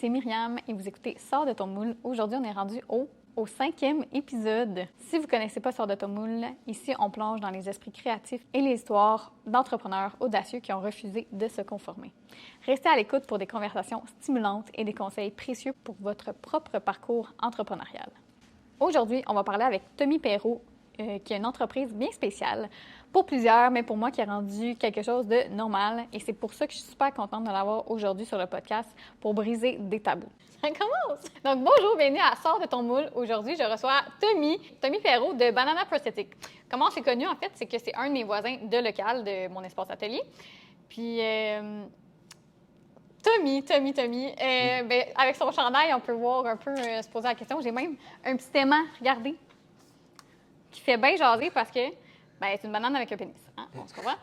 c'est Myriam et vous écoutez Sors de ton moule. Aujourd'hui, on est rendu au 5e épisode. Si vous ne connaissez pas Sors de ton moule, ici, on plonge dans les esprits créatifs et les histoires d'entrepreneurs audacieux qui ont refusé de se conformer. Restez à l'écoute pour des conversations stimulantes et des conseils précieux pour votre propre parcours entrepreneurial. Aujourd'hui, on va parler avec Tommy Perrault, qui a une entreprise bien spéciale pour plusieurs, mais pour moi qui a rendu quelque chose de normal. Et c'est pour ça que je suis super contente de l'avoir aujourd'hui sur le podcast pour briser des tabous. Ça commence! Donc bonjour, bienvenue à Sors de ton moule. Aujourd'hui, je reçois Tommy Perrault de Banana Prosthetic. Comment on s'est connus, en fait, c'est que c'est un de mes voisins de local de mon espace atelier. Puis Tommy, ben, avec son chandail, on peut voir un peu se poser la question. J'ai même un petit aimant, regardez, qui fait bien jaser parce que ben, c'est une banane avec un pénis. Hein? On se comprend?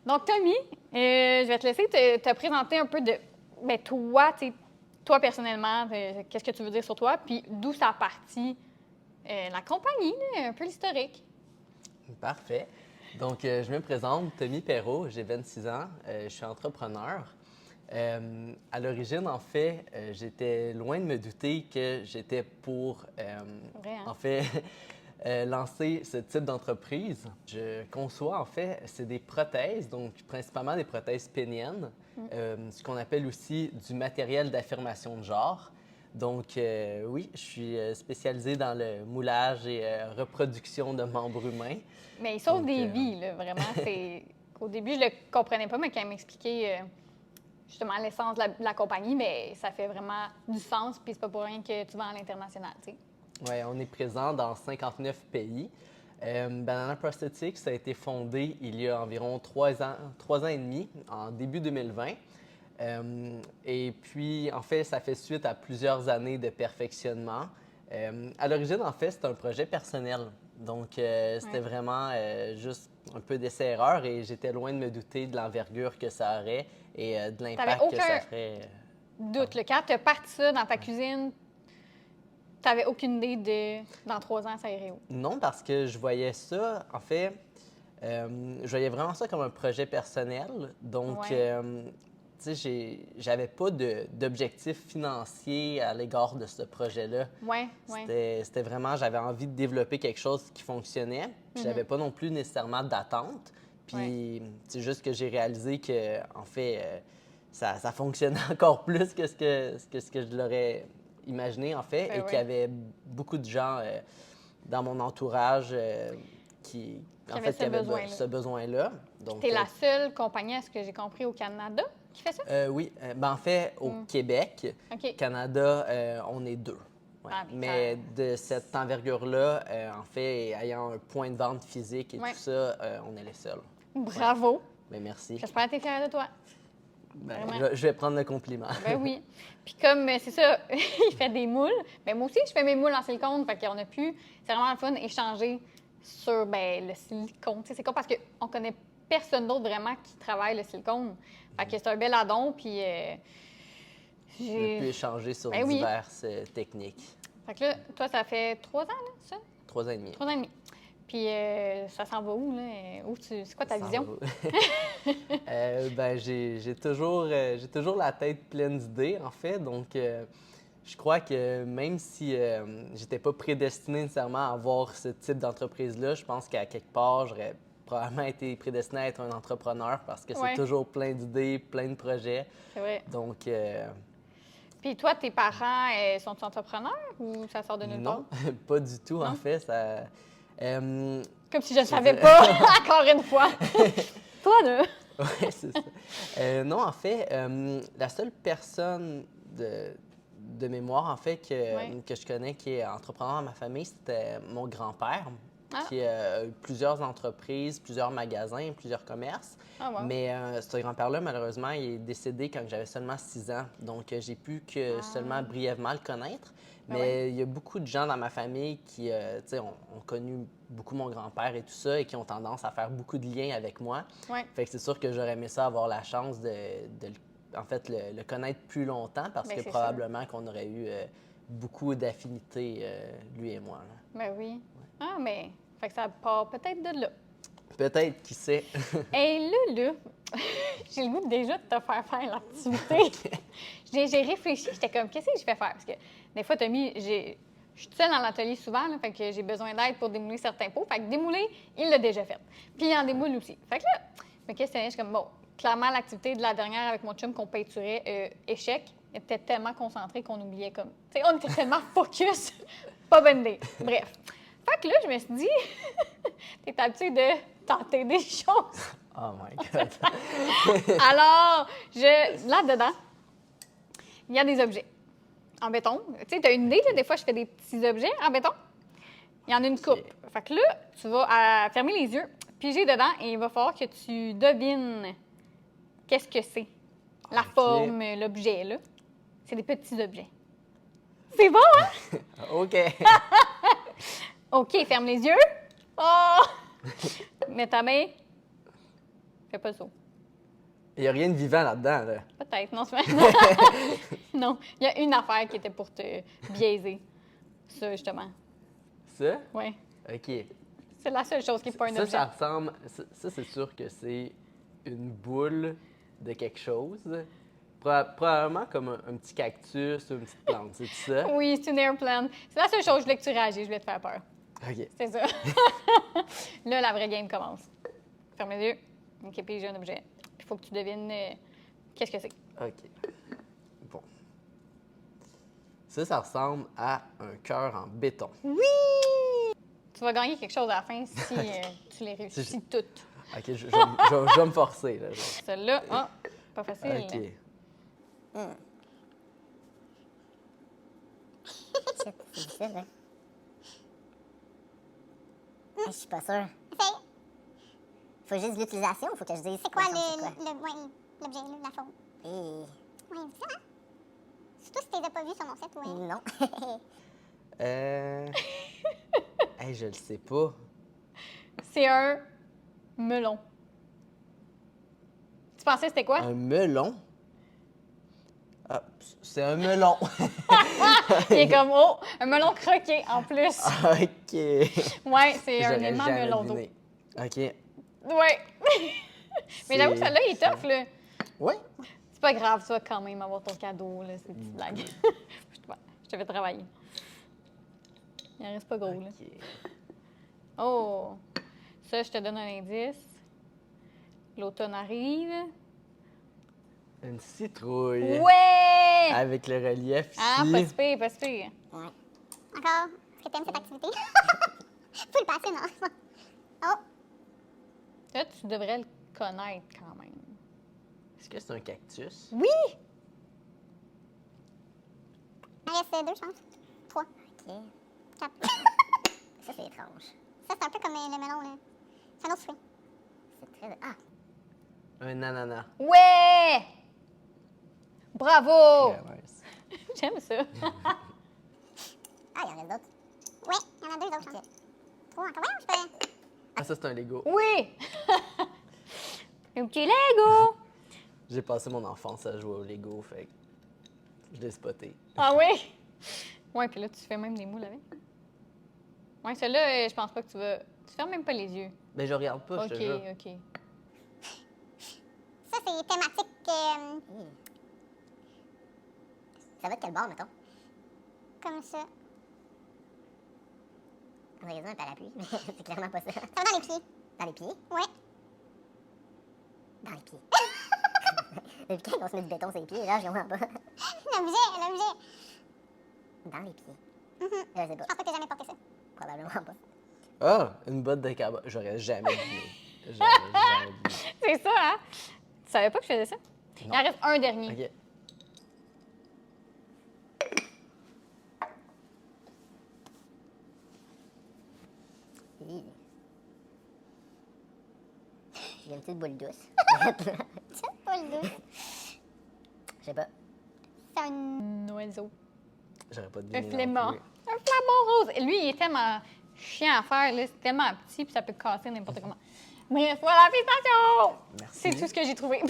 Donc, Tommy, je vais te laisser te présenter un peu de ben, toi personnellement, qu'est-ce que tu veux dire sur toi, puis d'où ça partit la compagnie, là, un peu l'historique. Parfait. Donc, je me présente, Tommy Perrault, j'ai 26 ans, je suis entrepreneur. À l'origine, en fait, j'étais loin de me douter que j'étais pour, Vrai, hein? en fait, lancer ce type d'entreprise. Je conçois, en fait, c'est des prothèses, donc principalement des prothèses péniennes, ce qu'on appelle aussi du matériel d'affirmation de genre. Donc, oui, je suis spécialisé dans le moulage et reproduction de membres humains. Mais il sauve Donc, des vies, là, vraiment. Au début, je le comprenais pas, mais quand il m'expliquait justement l'essence de la compagnie, mais ça fait vraiment du sens, puis c'est pas pour rien que tu vas à l'international, tu sais. Oui, on est présent dans 59 pays. Banana Prosthetics, ça a été fondé il y a environ 3 ans et demi, en début 2020. Et puis, en fait, ça fait suite à plusieurs années de perfectionnement. À l'origine, en fait, c'était un projet personnel. Donc, c'était vraiment juste un peu d'essai-erreur et j'étais loin de me douter de l'envergure que ça aurait et de l'impact que ça ferait. Doute. Quand tu as parti ça dans ta cuisine, tu n'avais aucune idée dans 3 ans, ça irait où? Non, parce que je voyais ça, en fait, je voyais vraiment ça comme un projet personnel. Donc, tu sais, j'avais pas d'objectif financier à l'égard de ce projet-là. Oui. C'était vraiment, j'avais envie de développer quelque chose qui fonctionnait. Puis, j'avais pas non plus nécessairement d'attente. Puis, c'est juste que j'ai réalisé que, en fait, ça fonctionnait encore plus que ce que je l'aurais imaginé, en fait, et qu'il y avait beaucoup de gens dans mon entourage qui avaient ce besoin-là. Tu es la seule compagnie, à ce que j'ai compris, au Canada qui fait ça? Oui. Ben, en fait, au Québec, Canada, on est 2. Ouais. Mais de cette envergure-là, en fait, ayant un point de vente physique et tout ça, on est les seuls. Bravo! Ouais. Ben, merci. J'espère que tu es fière de toi. Ben, je vais prendre le compliment. Ben oui. Puis comme, c'est ça, il fait des moules. Ben moi aussi, je fais mes moules en silicone. Fait qu'on a pu, c'est vraiment le fun, échanger sur le silicone. Tu sais, c'est quoi? Parce qu'on connaît personne d'autre vraiment qui travaille le silicone. Fait que c'est un bel addon. Puis j'ai pu échanger sur diverses techniques. Fait que là, toi, ça fait 3 ans, là, ça? 3 ans et demi. 3 ans et demi. Puis ça s'en va où, là? C'est quoi ta vision? Ben, j'ai toujours la tête pleine d'idées, en fait. Donc, je crois que même si j'étais pas prédestiné nécessairement à avoir ce type d'entreprise-là, je pense qu'à quelque part, j'aurais probablement été prédestiné à être un entrepreneur parce que c'est toujours plein d'idées, plein de projets. C'est vrai. Donc... Puis toi, tes parents sont entrepreneurs ou ça sort de nulle part? Non, pas du tout, en fait. Ça... Comme si je ne savais pas, encore une fois. Toi, là? Oui, c'est ça. Non, en fait, la seule personne de mémoire, en fait, que je connais qui est entrepreneur dans ma famille, c'était mon grand-père, qui a eu plusieurs entreprises, plusieurs magasins, plusieurs commerces. Mais ce grand-père-là, malheureusement, il est décédé quand j'avais seulement 6 ans. Donc, j'ai pu que seulement brièvement le connaître. Mais il y a beaucoup de gens dans ma famille qui, tu sais, ont connu beaucoup mon grand-père et tout ça et qui ont tendance à faire beaucoup de liens avec moi. Fait que c'est sûr que j'aurais aimé ça avoir la chance de le connaître plus longtemps parce que probablement qu'on aurait eu beaucoup d'affinités, lui et moi. Là. Ben oui. Mais fait que ça part peut-être de là. Peut-être, qui sait. Et là, j'ai le goût déjà de te faire faire l'activité. J'ai réfléchi, j'étais comme, qu'est-ce que je vais faire? Parce que des fois, Tommy, je suis seule dans l'atelier souvent, là, fait que j'ai besoin d'aide pour démouler certains pots. Fait que démouler, il l'a déjà fait. Puis il en démoule aussi. Fait que là, je me questionnais, je suis comme, bon, clairement, l'activité de la dernière avec mon chum qu'on peinturait échec était tellement concentré qu'on oubliait comme... Tu sais, on était tellement focus. Pas bonne idée. Bref. Fait que là, je me suis dit, t'es habitué de tenter des choses. Oh my God. Alors, là-dedans, il y a des objets en béton. Tu sais, tu as une idée, là, des fois, je fais des petits objets en béton. Il y en a une coupe. Fait que là, tu vas fermer les yeux, piger dedans, et il va falloir que tu devines qu'est-ce que c'est. La forme, l'objet, là. C'est des petits objets. C'est bon, hein? OK. OK, ferme les yeux. Oh! Mets ta main. Fais pas le saut. Il n'y a rien de vivant là-dedans, là. Peut-être, non, c'est vrai. Non, il y a une affaire qui était pour te biaiser. Ça, justement. Ça? Oui. OK. C'est la seule chose qui n'est pas un objet. Ça ressemble... Ça, c'est sûr que c'est une boule de quelque chose. Probablement comme un petit cactus ou une petite plante, c'est ça? Oui, c'est une air plant. C'est la seule chose, je voulais que tu réagisses, je voulais te faire peur. OK. C'est ça. Là, la vraie game commence. Ferme les yeux. OK, puis j'ai un objet. Il faut que tu devines qu'est-ce que c'est. OK. Bon. Ça ressemble à un cœur en béton. Oui! Tu vas gagner quelque chose à la fin si tu les réussis toutes. OK, je vais me forcer, là. Celle-là, pas facile. OK. C'est difficile, hein? Je suis pas sûre. Essaye. Faut juste l'utilisation ou faut que je dise C'est quoi l'objet, l'objet, la forme? Et... Oui, c'est ça, hein? Surtout si tu les as pas vus sur mon set, ouais. Non. Hey, je le sais pas. C'est un melon. Tu pensais que c'était quoi? Un melon? Ah, c'est un melon. Il est comme, un melon croqué en plus. OK. Ouais, c'est un J'aurais aimant jamais melon d'eau. deviné. OK. Ouais. Mais j'avoue que celle-là, il est tough, là. Oui. C'est pas grave, tu vas quand même avoir ton cadeau, là, c'est une petite blague. Je te fais travailler. Il en reste pas gros, là. OK. Oh! Ça, je te donne un indice. L'automne arrive. Une citrouille. Ouais! Avec le relief ici. Ah, pas si pire, pas si pire. Ouais. Encore? Est-ce que t'aimes cette activité? Faut le passer, non? Oh! Là, tu devrais le connaître quand même. Est-ce que c'est un cactus? Oui! Il en reste 2, je pense. 3, OK. 4. Ça, c'est étrange. Ça, c'est un peu comme le melon, là. C'est un autre fruit. C'est très... Ah! Un ananas. Ouais! Bravo! Très nice. J'aime ça. Ah, il y en a d'autres. Oui, il y en a 2 autres, je pense. 3 encore. Ouais, je peux... Ah, ça, c'est un Lego. Oui! Un petit Lego! J'ai passé mon enfance à jouer au Lego, fait que je l'ai spoté. Ah oui? Ouais, puis là, tu fais même des moules avec. Ouais, celui-là, je pense pas que tu vas... Tu fermes même pas les yeux. Mais je regarde pas, je te jure. OK. Ça, c'est thématique... Ça va de quel bord, mettons? comme ça. On aurait dit un parapluie, mais c'est clairement pas ça. Ça va dans les pieds. Dans les pieds? Ouais. Dans les pieds. Depuis quand on se met du béton sur les pieds? Là, je comprends pas. L'objet. Dans les pieds. Mhm. Je sais pas. Je pense pas que t'aies jamais porté ça. Probablement pas. Ah, une botte de cowboy. J'aurais jamais deviné. J'aurais jamais deviné. C'est ça, hein? Tu savais pas que je faisais ça? Il en reste un dernier. OK. Il y a une petite boule douce. C'est pas le dos. Je sais pas. C'est un... Un oiseau. J'aurais pas deviné. Un non flémon. plus. Un flamant rose. Et lui, il est tellement chiant à faire, là. C'est tellement petit, puis ça peut casser n'importe comment. Bref, voilà, félicitations! Merci. C'est tout ce que j'ai trouvé.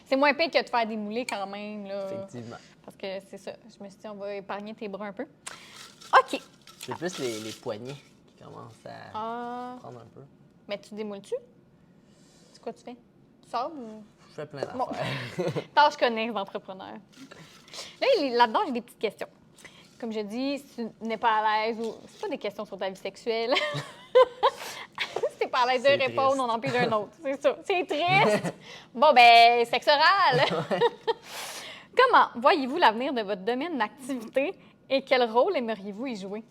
C'est moins pire que de faire des moulés quand même, là. Effectivement. Parce que c'est ça. Je me suis dit, on va épargner tes bras un peu. OK. C'est plus les poignets qui commencent à Ah. prendre un peu. Mais tu démoules-tu? C'est quoi tu fais? sors ou... Je fais plein Bon. d'affaires. Tâches connexes d'entrepreneur. Là-dedans, j'ai des petites questions. Comme je dis, si tu n'es pas à l'aise ou... C'est pas des questions sur ta vie sexuelle. Si t'es pas à l'aise de C'est répondre, triste. on en pige un autre. C'est ça. C'est triste. Bon, ben, sexe oral. Comment voyez-vous l'avenir de votre domaine d'activité et quel rôle aimeriez-vous y jouer?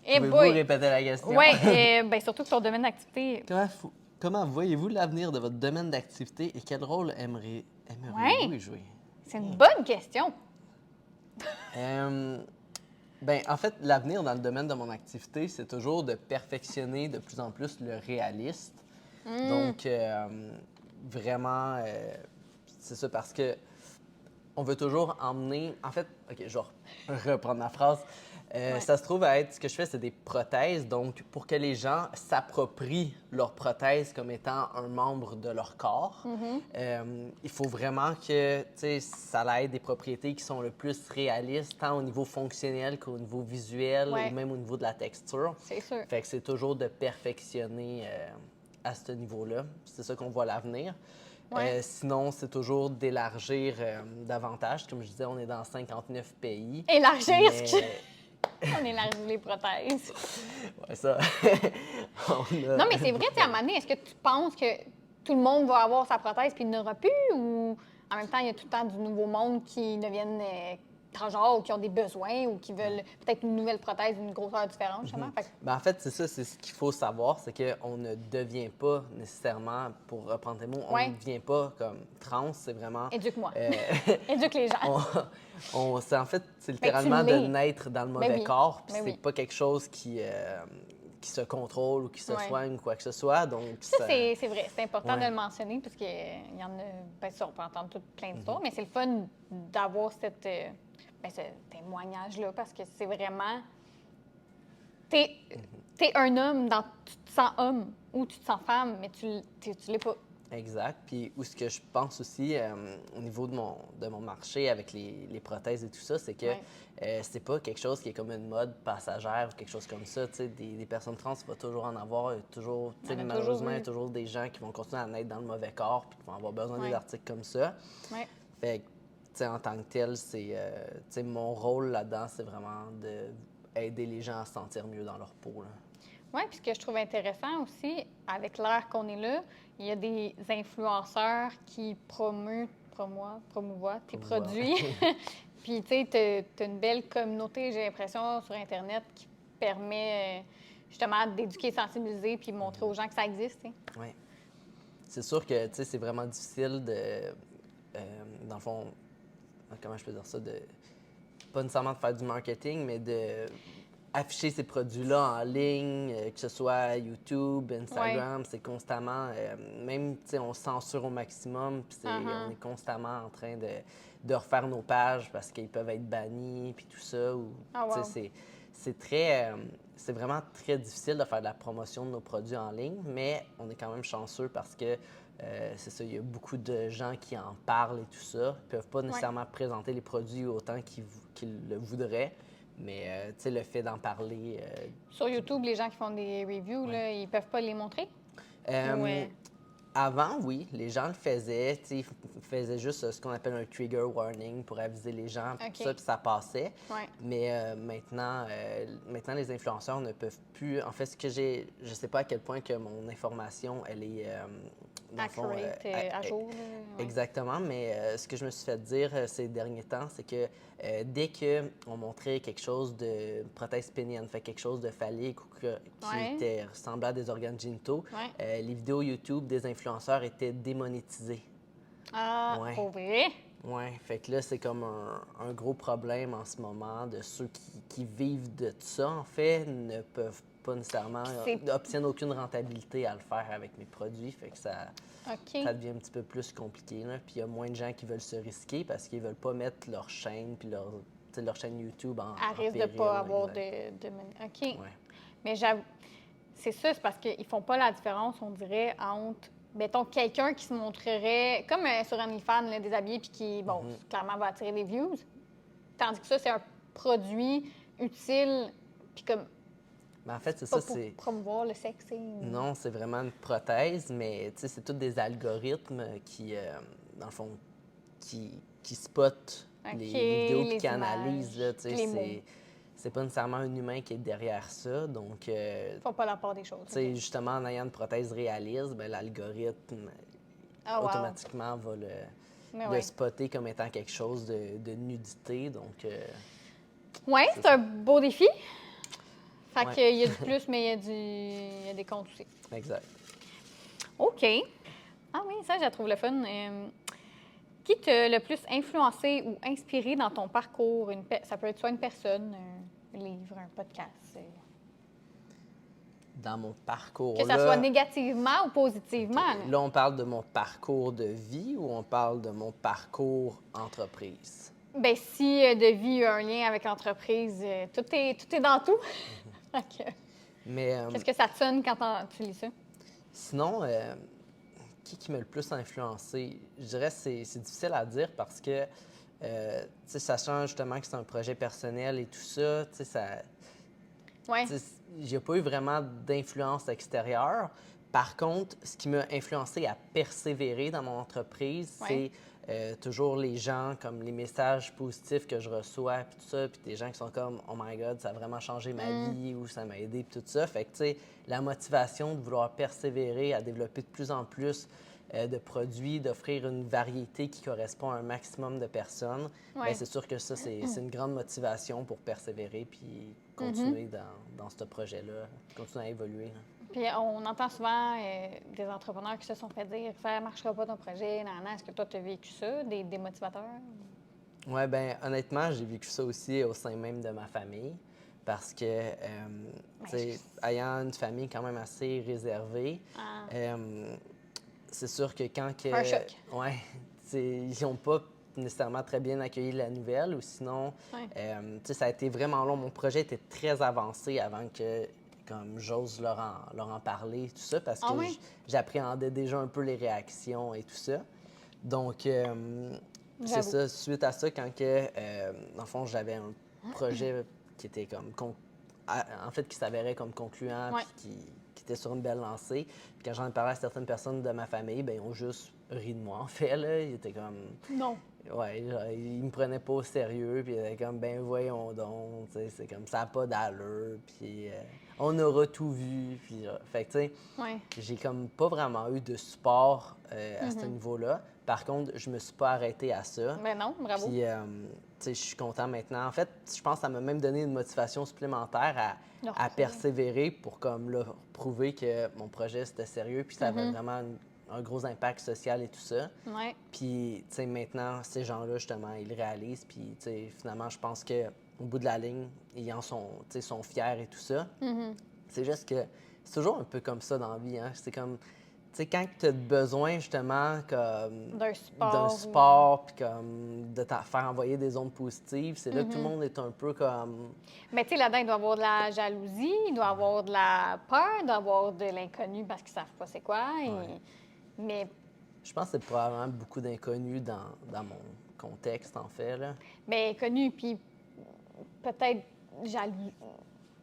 Eh Pouvez-vous boy! répéter la question? Oui, ben, surtout que ton domaine d'activité... Comment voyez-vous l'avenir de votre domaine d'activité et quel rôle aimeriez-vous Ouais. y jouer? C'est une bonne question. Ben, en fait, l'avenir dans le domaine de mon activité, c'est toujours de perfectionner de plus en plus le réaliste. Donc, vraiment, c'est ça parce que on veut toujours emmener... En fait, OK, je vais reprendre ma phrase. Ça se trouve à être... Ce que je fais, c'est des prothèses. Donc, pour que les gens s'approprient leur prothèse comme étant un membre de leur corps, il faut vraiment que ça ait des propriétés qui sont le plus réalistes, tant au niveau fonctionnel qu'au niveau visuel Ouais. ou même au niveau de la texture. C'est sûr. Fait que c'est toujours de perfectionner à ce niveau-là. C'est ça qu'on voit à l'avenir. Ouais. Sinon, c'est toujours d'élargir davantage. Comme je disais, on est dans 59 pays. Élargir, Mais- on élargit les prothèses. Ouais, ça. Non, mais c'est vrai, tu sais, à un moment donné, est-ce que tu penses que tout le monde va avoir sa prothèse puis il n'aura plus? Ou en même temps, il y a tout le temps du nouveau monde qui deviennent transgenres ou qui ont des besoins ou qui veulent peut-être une nouvelle prothèse d'une grosseur différente, justement? Fait que- Ben, en fait, c'est ça, c'est ce qu'il faut savoir, c'est qu'on ne devient pas nécessairement, pour reprendre tes mots, on Ouais. ne devient pas comme trans, c'est vraiment... Éduque-moi. euh, Éduque les gens. c'est en fait, c'est littéralement de l'es. naître dans le Ben mauvais oui. corps, puis Ben c'est oui. pas quelque chose qui se contrôle ou qui se Ouais. soigne ou quoi que ce soit, donc Ça, c'est vrai. C'est important Ouais. de le mentionner parce qu'il y en a... Bien sûr, on peut entendre plein d'histoires, mais c'est le fun d'avoir ce témoignage-là parce que c'est vraiment... T'es un homme, tu te sens homme ou tu te sens femme, mais tu l'es pas. Exact. Puis où ce que je pense aussi au niveau de mon marché avec les prothèses et tout ça, c'est que c'est pas quelque chose qui est comme une mode passagère ou quelque chose comme ça. Tu sais, des personnes trans, il va toujours en avoir. Il y a toujours, tu sais, Il y en a malheureusement, toujours eu. il y a toujours des gens qui vont continuer à naître dans le mauvais corps puis qui vont avoir besoin Ouais. des articles comme ça. Ouais. Fait que, tu sais, en tant que tel, c'est, tu sais, mon rôle là-dedans, c'est vraiment d'aider les gens à se sentir mieux dans leur peau, là. Oui, puis ce que je trouve intéressant aussi, avec l'ère qu'on est là, il y a des influenceurs qui promouvoient tes produits. Puis, tu sais, tu as une belle communauté, j'ai l'impression, sur Internet qui permet justement d'éduquer, sensibiliser, puis montrer aux gens que ça existe. Tu sais. Oui. C'est sûr que, tu sais, c'est vraiment difficile dans le fond, comment je peux dire ça, pas nécessairement de faire du marketing, mais de afficher ces produits-là en ligne, que ce soit YouTube, Instagram, c'est constamment, même, tu sais, on censure au maximum, puis on est constamment en train de refaire nos pages parce qu'ils peuvent être bannis, puis tout ça. Ou, tu sais, c'est vraiment très difficile de faire de la promotion de nos produits en ligne, mais on est quand même chanceux parce que c'est ça, il y a beaucoup de gens qui en parlent et tout ça. Ils ne peuvent pas nécessairement présenter les produits autant qu'ils le voudraient, mais tu sais, le fait d'en parler... Sur YouTube, les gens qui font des reviews, là, ils peuvent pas les montrer? Avant, oui, les gens le faisaient. Ils faisaient juste ce qu'on appelle un trigger warning pour aviser les gens, puis ça, puis ça passait. Ouais. Mais maintenant, les influenceurs ne peuvent plus... En fait, je sais pas à quel point que mon information, elle est... dans le fond, à jour. Là, ouais. Exactement, mais ce que je me suis fait dire ces derniers temps, c'est que dès qu'on montrait quelque chose de prothèse pénienne, fait quelque chose de phallique ou qui était ressemblant à des organes génitaux, les vidéos YouTube des influenceurs étaient démonétisées. Ah, pour vrai? Oui, fait que là, c'est comme un gros problème en ce moment de ceux qui vivent de ça, en fait, ne peuvent pas nécessairement, n'obtiennent aucune rentabilité à le faire avec mes produits, fait que ça devient un petit peu plus compliqué, là. Puis il y a moins de gens qui veulent se risquer parce qu'ils veulent pas mettre leur chaîne puis leur chaîne YouTube à risque de ne pas avoir de... OK. Ouais. Mais c'est ça, c'est parce qu'ils font pas la différence, on dirait, entre, mettons, quelqu'un qui se montrerait, comme sur OnlyFans, là, déshabillé, puis qui, bon, clairement va attirer des views. Tandis que ça, c'est un produit utile, puis comme Mais en fait, c'est Pas ça, pour c'est... promouvoir le sexe. Non, c'est vraiment une prothèse, mais tu sais, c'est tous des algorithmes qui, dans le fond, qui spotent OK, les vidéos puis les qui images, analysent, là, tu sais, puis les mots. c'est pas nécessairement un humain qui est derrière ça. Donc, tu Ils font pas la part des choses. sais, OK. justement, en ayant une prothèse réaliste, ben, l'algorithme Ah, wow. automatiquement va Mais le ouais. spotter comme étant quelque chose de nudité. Donc, Ouais, c'est un beau défi. Fait Ouais. qu'il y a du plus, mais il y a des comptes aussi. exact. OK. Ah oui, ça, je la trouve le fun. Qui t'a le plus influencé ou inspiré dans ton parcours? Ça peut être soit une personne, un livre, un podcast. Dans mon parcours, Que ça soit négativement ou positivement. OK. Là, on parle de mon parcours de vie ou on parle de mon parcours entreprise? Bien, si de vie a un lien avec l'entreprise, tout est dans tout. Fait que, Mais qu'est-ce que ça te sonne quand tu lis ça? sinon, qui m'a le plus influencé? Je dirais que c'est difficile à dire parce que, tu sais, sachant justement que c'est un projet personnel et tout ça, tu sais, Oui. il n'y a pas eu vraiment d'influence extérieure. Par contre, ce qui m'a influencé à persévérer dans mon entreprise, Ouais. c'est toujours les gens, comme les messages positifs que je reçois, puis tout ça, puis des gens qui sont comme « Oh my God, ça a vraiment changé ma vie » ou « Ça m'a aidé », puis tout ça. Fait que, tu sais, la motivation de vouloir persévérer à développer de plus en plus de produits, d'offrir une variété qui correspond à un maximum de personnes, Ouais. bien, c'est sûr que ça, c'est une grande motivation pour persévérer puis continuer dans ce projet-là, continuer à évoluer. Là. Puis on entend souvent des entrepreneurs qui se sont fait dire « ça ne marchera pas ton projet, nan. Est-ce que toi, tu as vécu ça, des motivateurs? Oui, bien, honnêtement, j'ai vécu ça aussi au sein même de ma famille parce que, tu sais, ayant une famille quand même assez réservée, Ah. c'est sûr que quand que... Un choc. Ouais, ils n'ont pas nécessairement très bien accueilli la nouvelle ou sinon, Ouais. tu sais, ça a été vraiment long. Mon projet était très avancé avant que comme j'ose leur en parler, tout ça, parce que oui? j'appréhendais déjà un peu les réactions et tout ça. Donc, c'est J'avoue. ça, suite à ça, quand que, dans le fond, j'avais un projet qui était comme, en fait, qui s'avérait comme concluant, Ouais. puis qui était sur une belle lancée. Puis quand j'en ai parlé à certaines personnes de ma famille, ben ils ont juste ri de moi, en fait, là. Ils étaient comme... Non. Ouais, genre, ils me prenaient pas au sérieux, puis ils étaient comme, ben voyons donc, tu sais, c'est comme, ça n'a pas d'allure, puis on aura tout vu, puis fait que, tu sais, Ouais. j'ai comme pas vraiment eu de support à ce niveau-là. Par contre, je me suis pas arrêté à ça. Ben non, bravo. Puis, tu sais, je suis content maintenant. En fait, je pense que ça m'a même donné une motivation supplémentaire à persévérer pour comme leur prouver que mon projet, c'était sérieux, puis ça avait vraiment un gros impact social et tout ça. Ouais. Puis, tu sais, maintenant, ces gens-là, justement, ils le réalisent. Puis, tu sais, finalement, je pense qu'au bout de la ligne, ils en sont, tu sais, sont fiers et tout ça. C'est juste que c'est toujours un peu comme ça dans la vie, hein. C'est comme, tu sais, quand tu as besoin, justement, comme... D'un support, puis comme de te faire envoyer des ondes positives, c'est là que tout le monde est un peu comme... Mais tu sais, là-dedans, il doit y avoir de la jalousie, il doit y avoir de la peur, il doit y avoir de l'inconnu parce qu'ils savent pas c'est quoi. Mais Je pense que c'est probablement beaucoup d'inconnus dans mon contexte, en fait, là. inconnu, puis peut-être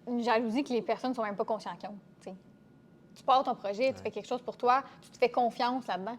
une jalousie que les personnes sont même pas conscientes qu'ils ont. T'sais. Tu pars ton projet, tu fais quelque chose pour toi, tu te fais confiance là-dedans.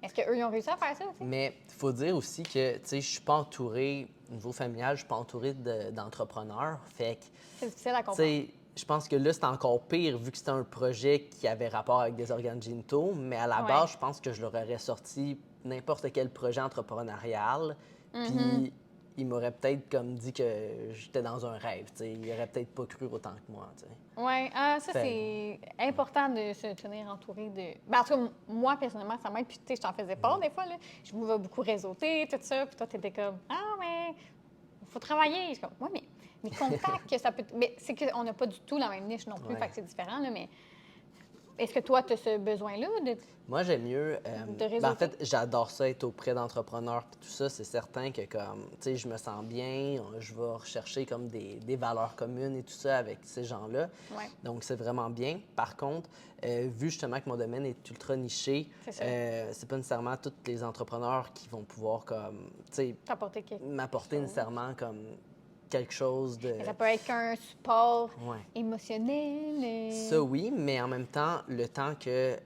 Est-ce qu'eux, ils ont réussi à faire ça aussi? Mais il faut dire aussi que, tu sais, je suis pas entouré, au niveau familial, je suis pas entouré d'entrepreneurs. Fait que, C'est difficile à tu comprendre. sais, je pense que là, c'est encore pire vu que c'était un projet qui avait rapport avec des organes génitaux. Mais à la base, je pense que je leur aurais sorti n'importe quel projet entrepreneurial. Puis, ils m'auraient peut-être comme dit que j'étais dans un rêve, tu sais. Ils n'auraient peut-être pas cru autant que moi, tu sais. Oui, ça, c'est important de se tenir entouré de... Ben, en tout cas, moi, personnellement, ça m'aide. Puis, tu sais, je t'en faisais part des fois, là. Je me vais beaucoup réseauter, tout ça. Puis toi, t'étais comme, ah, mais il faut travailler. Je suis comme, oui, mais les contacts, que ça peut... Mais c'est qu'on n'a pas du tout la même niche non plus, fait que c'est différent, là, mais... Est-ce que toi, tu as ce besoin-là de... Moi, j'aime mieux. De réseauter? En fait, j'adore ça, être auprès d'entrepreneurs et tout ça. C'est certain que, comme, tu sais, je me sens bien. Je vais rechercher comme des valeurs communes et tout ça avec ces gens-là. Ouais. Donc, c'est vraiment bien. Par contre, vu justement que mon domaine est ultra niché, c'est pas nécessairement tous les entrepreneurs qui vont pouvoir, comme, tu sais, m'apporter nécessairement comme quelque chose de... Ça peut être qu'un support Ouais. émotionnel. Ça, oui, mais en même temps, le temps que,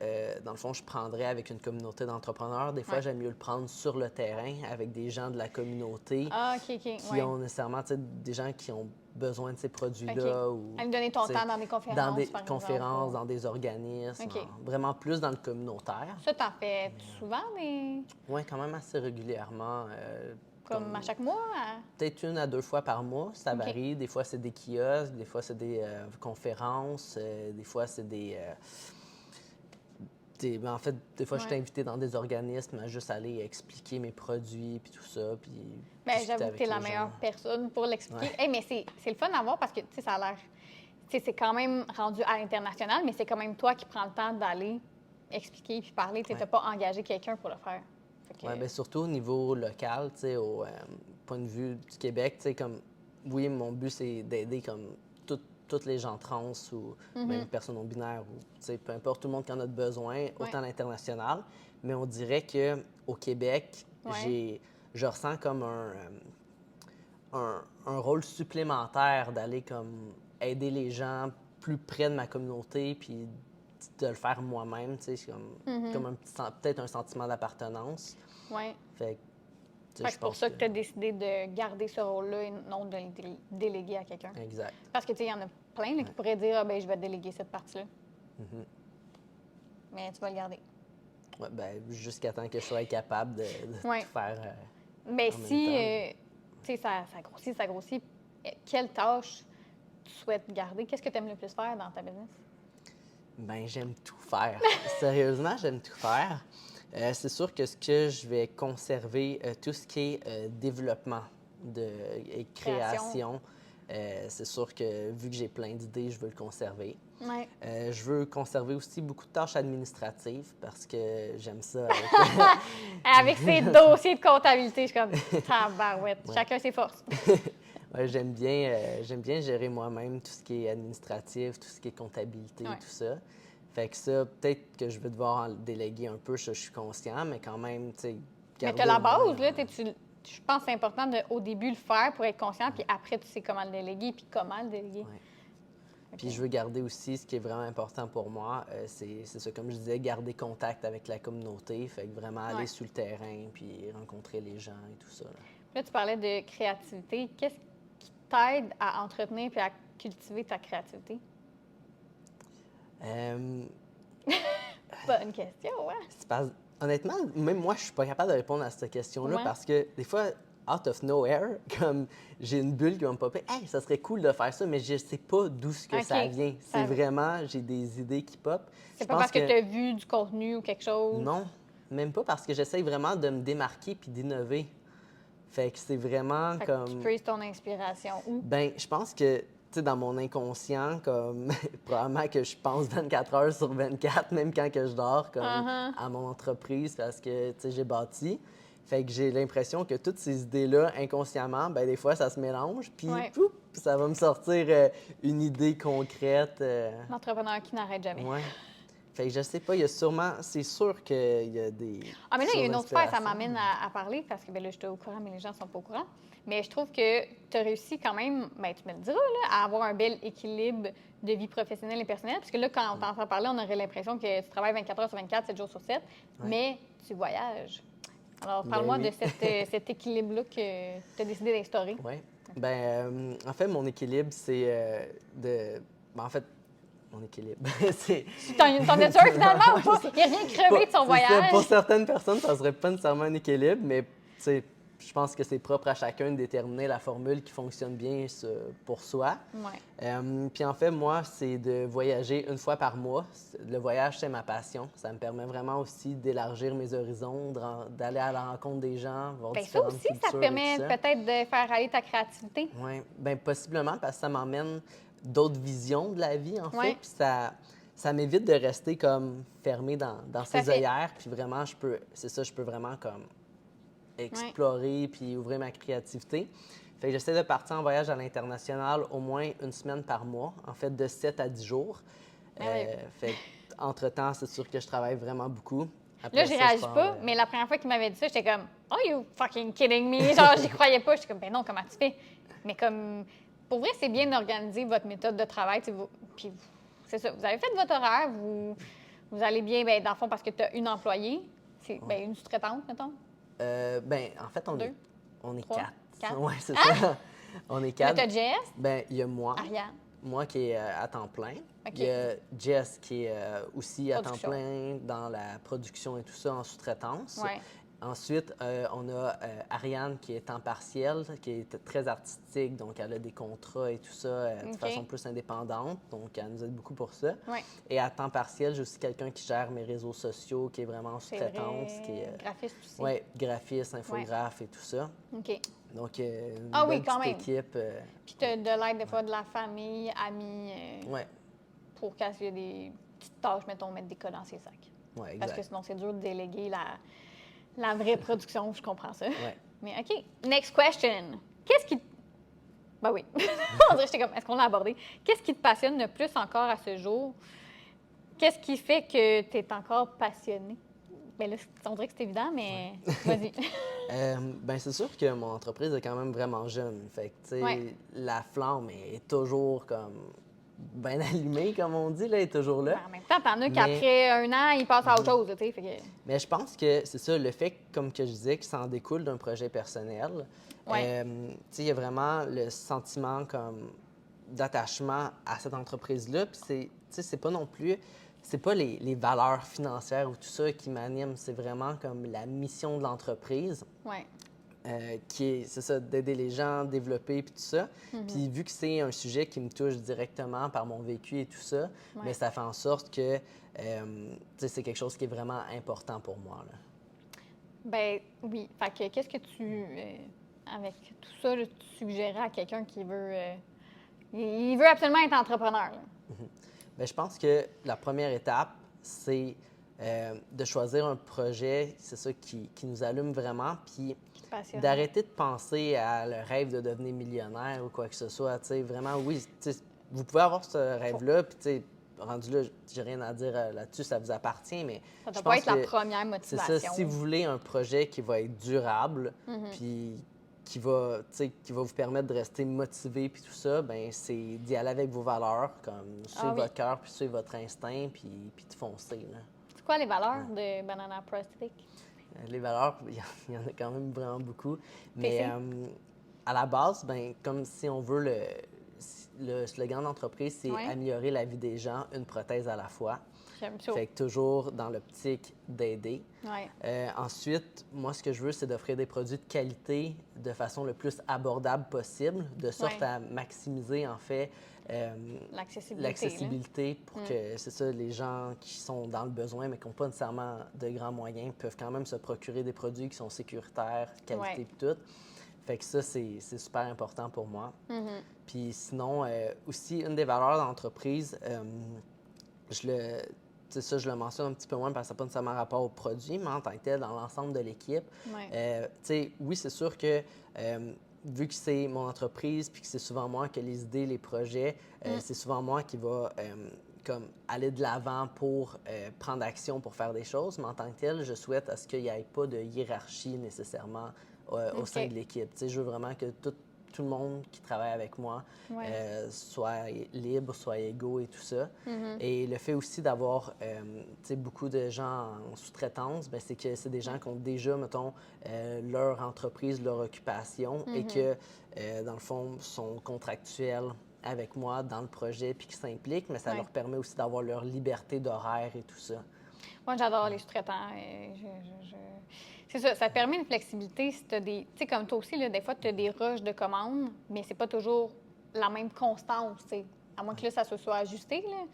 dans le fond, je prendrais avec une communauté d'entrepreneurs, des fois, Ouais. j'aime mieux le prendre sur le terrain avec des gens de la communauté Ah, OK, OK. qui Ouais. ont nécessairement, tu sais, des gens qui ont besoin de ces produits-là. OK. Ou, À lui donner ton tu sais, temps dans des conférences, dans des par conférences, exemple. dans des organismes, OK. vraiment plus dans le communautaire. Ça, t'en fais souvent, mais Oui, quand même assez régulièrement. comme à chaque mois? Peut-être 1 à 2 fois par mois, ça OK. varie. Des fois, c'est des kiosques, des fois, c'est des conférences, des fois, c'est en fait, des fois, je suis Ouais. invité dans des organismes à juste aller expliquer mes produits puis tout ça. Puis Ben, discuter j'avoue que avec t'es la les meilleure gens. personne pour l'expliquer. Ouais. Hey, mais c'est le fun à voir parce que, tu sais, ça a l'air... Tu sais, c'est quand même rendu à l'international, mais c'est quand même toi qui prends le temps d'aller expliquer puis parler. Tu sais, Ouais. t'as pas engagé quelqu'un pour le faire. Fait que- Ouais, bien, surtout au niveau local, tu sais, au point de vue du Québec, tu sais, comme, oui, mon but, c'est d'aider comme toutes les gens trans ou même les personnes non binaires ou, tu sais, peu importe, tout le monde qui en a besoin, autant à l'international. Mais on dirait que au Québec, Ouais. je ressens comme un rôle supplémentaire d'aller comme aider les gens plus près de ma communauté, puis de le faire moi-même, tu sais, c'est comme un petit, peut-être un sentiment d'appartenance. Ouais. Fait que, tu sais, Fait que je c'est pour pense ça que tu as décidé de garder ce rôle-là et non de le déléguer à quelqu'un. Exact. Parce que, tu sais, il y en a plein là, qui pourraient dire, ah, ben, je vais déléguer cette partie-là. Mais tu vas le garder. Ouais, ben, jusqu'à temps que je sois capable de Ouais. tout faire. Mais En même si, temps. tu sais, ça grossit, quelle tâche tu souhaites garder? Qu'est-ce que tu aimes le plus faire dans ta business? Ben, j'aime tout faire. Sérieusement, j'aime tout faire. C'est sûr que ce que je vais conserver, tout ce qui est développement et création, c'est sûr que vu que j'ai plein d'idées, je veux le conserver. Ouais. Je veux conserver aussi beaucoup de tâches administratives parce que j'aime ça. Avec ces dossiers de comptabilité, je suis comme tabarouette. Chacun ses forces. Ouais, j'aime bien gérer moi-même tout ce qui est administratif, tout ce qui est comptabilité, Ouais. tout ça. Fait que ça, peut-être que je vais devoir en déléguer un peu, ça, je suis conscient, mais quand même, tu sais, Mais garder tu as la au moins, base, là. Je pense que c'est important au début le faire pour être conscient, puis après, tu sais comment le déléguer, puis comment le déléguer. Ouais. Puis je veux garder aussi, ce qui est vraiment important pour moi, c'est ça, comme je disais, garder contact avec la communauté. Fait que vraiment aller sur le terrain, puis rencontrer les gens et tout ça. Là, tu parlais de créativité. Qu'est-ce qui t'aide à entretenir puis à cultiver ta créativité? Bonne question, ouais. Honnêtement, même moi, je suis pas capable de répondre à cette question-là Ouais. parce que des fois, out of nowhere, comme j'ai une bulle qui va me popper, hey, ça serait cool de faire ça, mais je sais pas d'où ce que OK. ça vient. C'est vraiment, j'ai des idées qui pop. C'est Je pas pense parce que tu as vu du contenu ou quelque chose? Non, même pas parce que j'essaye vraiment de me démarquer puis d'innover. Fait que c'est vraiment Fait que comme. tu puises ton inspiration où? Ben, je pense que, tu sais, dans mon inconscient, comme, probablement que je pense 24 heures sur 24, même quand que je dors, comme, à mon entreprise, parce que, tu sais, j'ai bâti. Fait que j'ai l'impression que toutes ces idées-là, inconsciemment, ben des fois, ça se mélange, puis poup, ça va me sortir une idée concrète. L'entrepreneur qui n'arrête jamais. Ouais. Fait que je sais pas, il y a sûrement, c'est sûr qu'il y a des. Ah, mais là, il y a une autre affaire, ça inspirations. m'amène à parler, parce que ben là, je suis au courant, mais les gens ne sont pas au courant. Mais je trouve que tu as réussi quand même, ben, tu me le diras, là, à avoir un bel équilibre de vie professionnelle et personnelle. Parce que là, quand on t'entend parler, on aurait l'impression que tu travailles 24 heures sur 24, 7 jours sur 7, mais tu voyages. Alors, parle-moi Ben de oui. cet équilibre-là que tu as décidé d'instaurer. Oui. Ben, en fait, mon équilibre, c'est en fait, mon équilibre, c'est. T'en es sûr finalement ou pas? Il n'y a rien crevé de son C'est ça, voyage. pour certaines personnes, ça serait pas nécessairement un équilibre, mais tu sais, je pense que c'est propre à chacun de déterminer la formule qui fonctionne bien pour soi. Ouais. Puis en fait, moi, c'est de voyager 1 fois par mois. Le voyage, c'est ma passion. Ça me permet vraiment aussi d'élargir mes horizons, d'aller à la rencontre des gens, voir Ben, ça différentes aussi, ça te cultures et permet tout ça. peut-être de faire aller ta créativité. Oui, bien possiblement parce que ça m'emmène d'autres visions de la vie, en fait. Ouais. Puis ça m'évite de rester comme fermé dans à ses fait. œillères. Puis vraiment, je peux vraiment comme explorer puis ouvrir ma créativité. Fait que j'essaie de partir en voyage à l'international au moins 1 semaine par mois, en fait de 7 à 10 jours. Fait entre-temps, c'est sûr que je travaille vraiment beaucoup. Après Là, ça, j'y je réagis pars, pas, mais la première fois qu'il m'avait dit ça, j'étais comme, oh, you fucking kidding me? Genre, j'y croyais pas. J'étais comme, ben non, comment tu fais? Mais comme, pour vrai, c'est bien d'organiser votre méthode de travail. Puis, c'est ça, vous avez fait votre horaire, vous allez bien, ben, dans le fond, parce que tu as une employée, c'est ben, une sous-traitante, mettons. En fait, on est 4. 4? Oui, c'est ça. On est 4. Là, tu as Jess, Ben, il y a moi. Ariane. Moi qui est à temps plein. OK. Il y a Jess qui est aussi à temps Production. plein dans la production et tout ça en sous-traitance. Ouais. Ensuite, on a Ariane qui est temps partiel, qui est très artistique, donc elle a des contrats et tout ça de OK. façon plus indépendante, donc elle nous aide beaucoup pour ça. Ouais. Et à temps partiel, j'ai aussi quelqu'un qui gère mes réseaux sociaux, qui est vraiment en C'est sous-traitance, vrai. qui est Graphiste aussi. ouais, graphiste, infographe et tout ça. OK. Donc, une Ah oui, belle quand petite même. équipe. Puis tu as de l'aide des fois de la famille, amis, Ouais, pour quand il y a des petites tâches, mettons, mettre des cas dans ses sacs. ouais, Parce que exact. sinon, c'est dur de déléguer la vraie production, je comprends ça. Ouais. Mais OK. Next question. Qu'est-ce qui... Ben oui. On dirait que j'étais comme, est-ce qu'on l'a abordé? Qu'est-ce qui te passionne le plus encore à ce jour? Qu'est-ce qui fait que tu es encore passionné? Bien là, on dirait que c'est évident, mais vas-y. Ben c'est sûr que mon entreprise est quand même vraiment jeune. Fait que, tu sais, Ouais. la flamme est toujours comme bien allumée, comme on dit, là, est toujours là. En même temps, t'en as Mais- qu'après un an, ils passent à autre chose, tu sais. Fait que... Mais je pense que c'est ça, le fait, comme que je disais, que ça en découle d'un projet personnel. Ouais. Tu sais, il y a vraiment le sentiment comme d'attachement à cette entreprise-là. Puis c'est, tu sais, c'est pas non plus, c'est pas les valeurs financières ou tout ça qui m'animent. C'est vraiment comme la mission de l'entreprise. Ouais. Qui est, c'est ça, d'aider les gens, développer, puis tout ça. Mm-hmm. Puis vu que c'est un sujet qui me touche directement par mon vécu et tout ça, Ouais. mais ça fait en sorte que, tu sais, c'est quelque chose qui est vraiment important pour moi, là. Ben oui. Fait que qu'est-ce que tu, avec tout ça, là, tu suggérais à quelqu'un qui veut, il veut absolument être entrepreneur, là? Bien, je pense que la première étape, c'est de choisir un projet, c'est ça qui nous allume vraiment, puis Qui te passionne. d'arrêter de penser à le rêve de devenir millionnaire ou quoi que ce soit. Tu sais, vraiment, oui, tu sais, vous pouvez avoir ce rêve-là, puis tu sais, rendu là, j'ai rien à dire là-dessus, ça vous appartient, mais Ça je doit pense pas être la que première c'est motivation. ça. Si vous voulez un projet qui va être durable, puis qui va, tu sais, qui va vous permettre de rester motivé puis tout ça, ben c'est d'y aller avec vos valeurs, comme suivre oui. votre cœur puis suivre votre instinct puis de foncer, là. C'est quoi les valeurs de Banana Prosthetic? Les valeurs, il y en a quand même vraiment beaucoup. Mais PC? à la base, ben comme si on veut le slogan d'entreprise, c'est Ouais. améliorer la vie des gens, une prothèse à la fois. J'aime ça. Fait que toujours dans l'optique d'aider. Ouais. Ensuite, moi, ce que je veux, c'est d'offrir des produits de qualité de façon le plus abordable possible, de sorte Ouais. à maximiser, en fait, L'accessibilité. pour que, c'est ça, les gens qui sont dans le besoin, mais qui n'ont pas nécessairement de grands moyens, peuvent quand même se procurer des produits qui sont sécuritaires, qualité Ouais. et tout. Fait que ça, c'est super important pour moi. Mm-hmm. Puis sinon, aussi, une des valeurs de l'entreprise, je le mentionne un petit peu moins parce que ça n'a pas nécessairement rapport au produit, mais en tant que tel, dans l'ensemble de l'équipe. Ouais. Tu sais, oui, c'est sûr que vu que c'est mon entreprise puis que c'est souvent moi qui ai les idées, les projets, c'est souvent moi qui va comme aller de l'avant pour prendre action pour faire des choses, mais en tant que tel, je souhaite à ce qu'il n'y ait pas de hiérarchie nécessairement au sein de l'équipe. Tu sais, je veux vraiment que tout le monde qui travaille avec moi Ouais. soit libre, soit égaux et tout ça. Mm-hmm. Et le fait aussi d'avoir tu sais, beaucoup de gens en sous-traitance, ben, c'est que c'est des gens qui ont déjà, mettons, leur entreprise, leur occupation et que, dans le fond, sont contractuels avec moi dans le projet puis qui s'impliquent, mais ça Ouais. leur permet aussi d'avoir leur liberté d'horaire et tout ça. Moi, j'adore les sous-traitants. C'est ça, ça te permet une flexibilité si tu as des... Tu sais, comme toi aussi, là, des fois, tu as des rushs de commandes, mais c'est pas toujours la même constance, tu sais. À moins que là, ça se soit ajusté, là.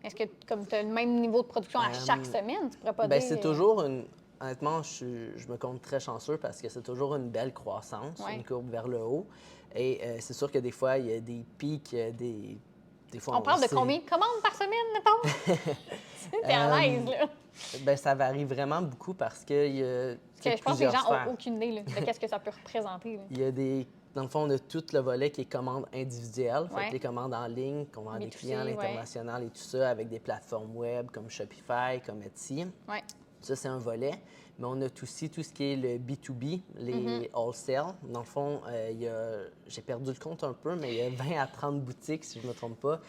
Est-ce que, comme tu as le même niveau de production à chaque semaine, tu pourrais pas Ben, dire... c'est toujours une... Honnêtement, je me compte très chanceux parce que c'est toujours une belle croissance, Ouais. une courbe vers le haut. Et c'est sûr que des fois, il y a des pics, des fois, On parle de sait- combien de commandes par semaine, mettons? T'es à l'aise, là. Ben, ça varie vraiment beaucoup parce qu'il y a Parce que je pense que les plusieurs gens n'ont sphères. aucune idée là, de qu'est-ce que ça peut représenter. Là. Il y a des... Dans le fond, on a tout le volet qui est commandes individuelles, fait Ouais. que les commandes en ligne, qu'on vend des B2C, clients à ouais. l'international et tout ça, avec des plateformes web comme Shopify, comme Etsy. Ouais. Ça, c'est un volet. Mais on a aussi tout ce qui est le B2B, les wholesale. Dans le fond, j'ai perdu le compte un peu, mais il y a 20 à 30 boutiques, si je ne me trompe pas,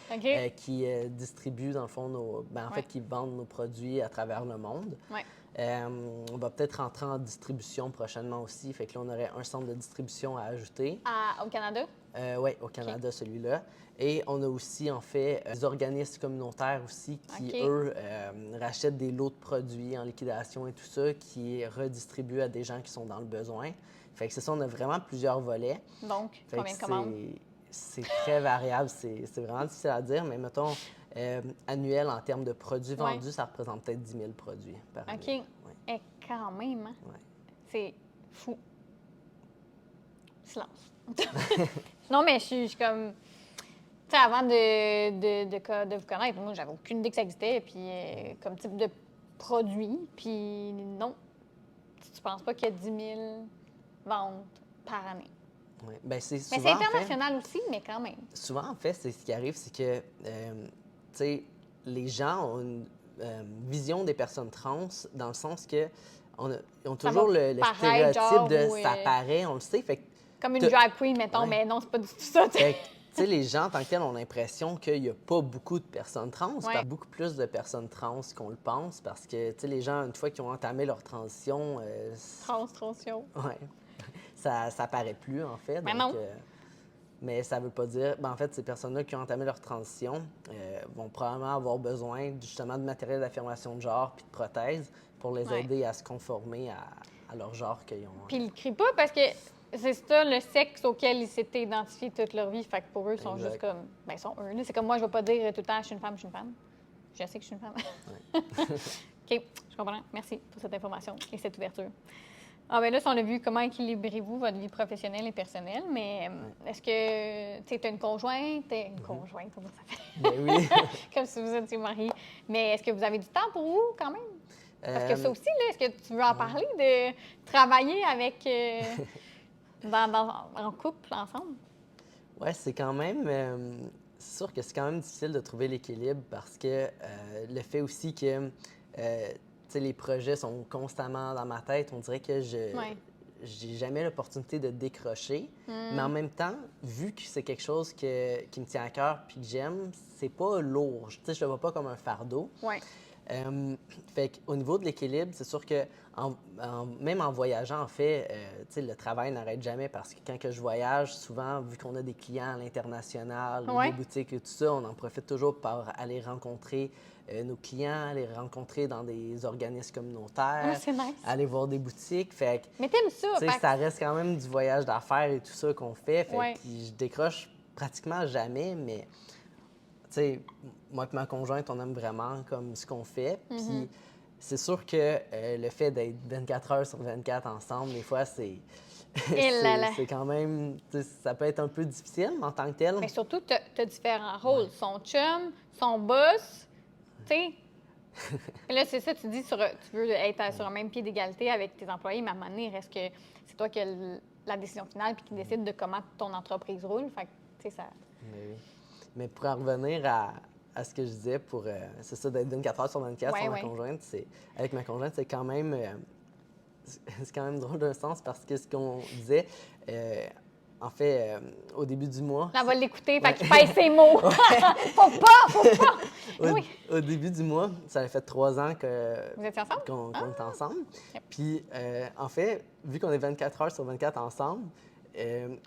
qui distribuent, dans le fond, fait, qui vendent nos produits à travers le monde. Ouais. On va peut-être rentrer en distribution prochainement aussi. Fait que là, on aurait un centre de distribution à ajouter. Au Canada? Oui, au Canada, celui-là. Et on a aussi, en fait, des organismes communautaires aussi qui, eux, rachètent des lots de produits en liquidation et tout ça, qui redistribuent à des gens qui sont dans le besoin. Fait que c'est ça, on a vraiment plusieurs volets. Donc, combien de commandes? C'est très variable, c'est vraiment difficile à dire, mais mettons, annuel en termes de produits vendus, ça représente peut-être 10 000 produits par année. OK. Ouais. Et quand même, hein? Ouais. C'est fou. Silence. Non, mais je suis comme... Tu sais, avant de vous connaître, moi, j'avais aucune idée que ça existait, puis comme type de produit, puis non. Tu penses pas qu'il y a 10 000 ventes par année? Oui. Bien, c'est souvent, Mais c'est international aussi, mais quand même. Souvent, en fait, c'est ce qui arrive, c'est que, tu sais, les gens ont une vision des personnes trans dans le sens que ils ont toujours le stéréotype de ça paraît, on le sait. Fait que comme une drag queen, mettons, mais non, c'est pas du tout ça. Fait que, tu sais, les gens, en tant que tels, ont l'impression qu'il n'y a pas beaucoup de personnes trans. Il y a beaucoup plus de personnes trans qu'on le pense parce que, tu sais, les gens, une fois qu'ils ont entamé leur transition... Transition. Oui. Ça paraît plus, en fait. Mais donc, non. Mais ça veut pas dire... en fait, ces personnes-là qui ont entamé leur transition vont probablement avoir besoin, justement, de matériel d'affirmation de genre puis de prothèses pour les aider à se conformer à leur genre qu'ils ont. Puis ils ne crient pas parce que c'est ça le sexe auquel ils s'étaient identifiés toute leur vie. Fait que pour eux, ils sont juste comme... Bien, ils sont eux. Là. C'est comme moi, je ne vais pas dire tout le temps « je suis une femme, je suis une femme ». Je sais que je suis une femme. OK, je comprends. Merci pour cette information et cette ouverture. Ah ben là, si on a vu comment équilibrez-vous votre vie professionnelle et personnelle, mais est-ce que tu as une conjointe? Une conjointe, comment ça fait? Ben oui. Comme si vous étiez mariés. Mais est-ce que vous avez du temps pour vous quand même? Parce que ça aussi, là, est-ce que tu veux en parler de travailler avec en couple ensemble? Oui, c'est quand même... c'est sûr que c'est quand même difficile de trouver l'équilibre parce que le fait aussi que les projets sont constamment dans ma tête, on dirait que j'ai jamais l'opportunité de décrocher. Mais en même temps, vu que c'est quelque chose qui me tient à cœur puis que j'aime, c'est pas lourd. Je le vois pas comme un fardeau. Ouais. Fait qu'au niveau de l'équilibre, c'est sûr que même en voyageant, en fait, le travail n'arrête jamais parce que quand que je voyage, souvent, vu qu'on a des clients à l'international, des boutiques et tout ça, on en profite toujours pour aller rencontrer nos clients, aller rencontrer dans des organismes communautaires, c'est nice. aller voir des boutiques. Fait que, mais t'aimes ça? Ça reste quand même du voyage d'affaires et tout ça qu'on fait. Fait que je décroche pratiquement jamais, mais... Tu sais, moi et ma conjointe, on aime vraiment comme ce qu'on fait. Puis c'est sûr que le fait d'être 24 heures sur 24 ensemble, des fois, c'est quand même... Ça peut être un peu difficile en tant que tel. Mais surtout, tu as différents rôles. Son chum, son boss, tu sais. Là, c'est ça, tu dis, tu veux être sur un même pied d'égalité avec tes employés, mais à un moment donné, reste que c'est toi qui as la décision finale puis qui décide de comment ton entreprise roule. Fait que, tu sais, ça... Mais oui. Mais pour en revenir à ce que je disais, c'est ça, d'être 24 heures sur 24 avec ma conjointe, c'est quand même drôle d'un sens parce que ce qu'on disait, en fait, au début du mois... Là, on va l'écouter, fait qu'il pèse ses mots. Faut pas! Au début du mois, ça fait 3 ans Vous étiez ensemble? qu'on est ensemble. Yep. Puis, en fait, vu qu'on est 24 heures sur 24 ensemble,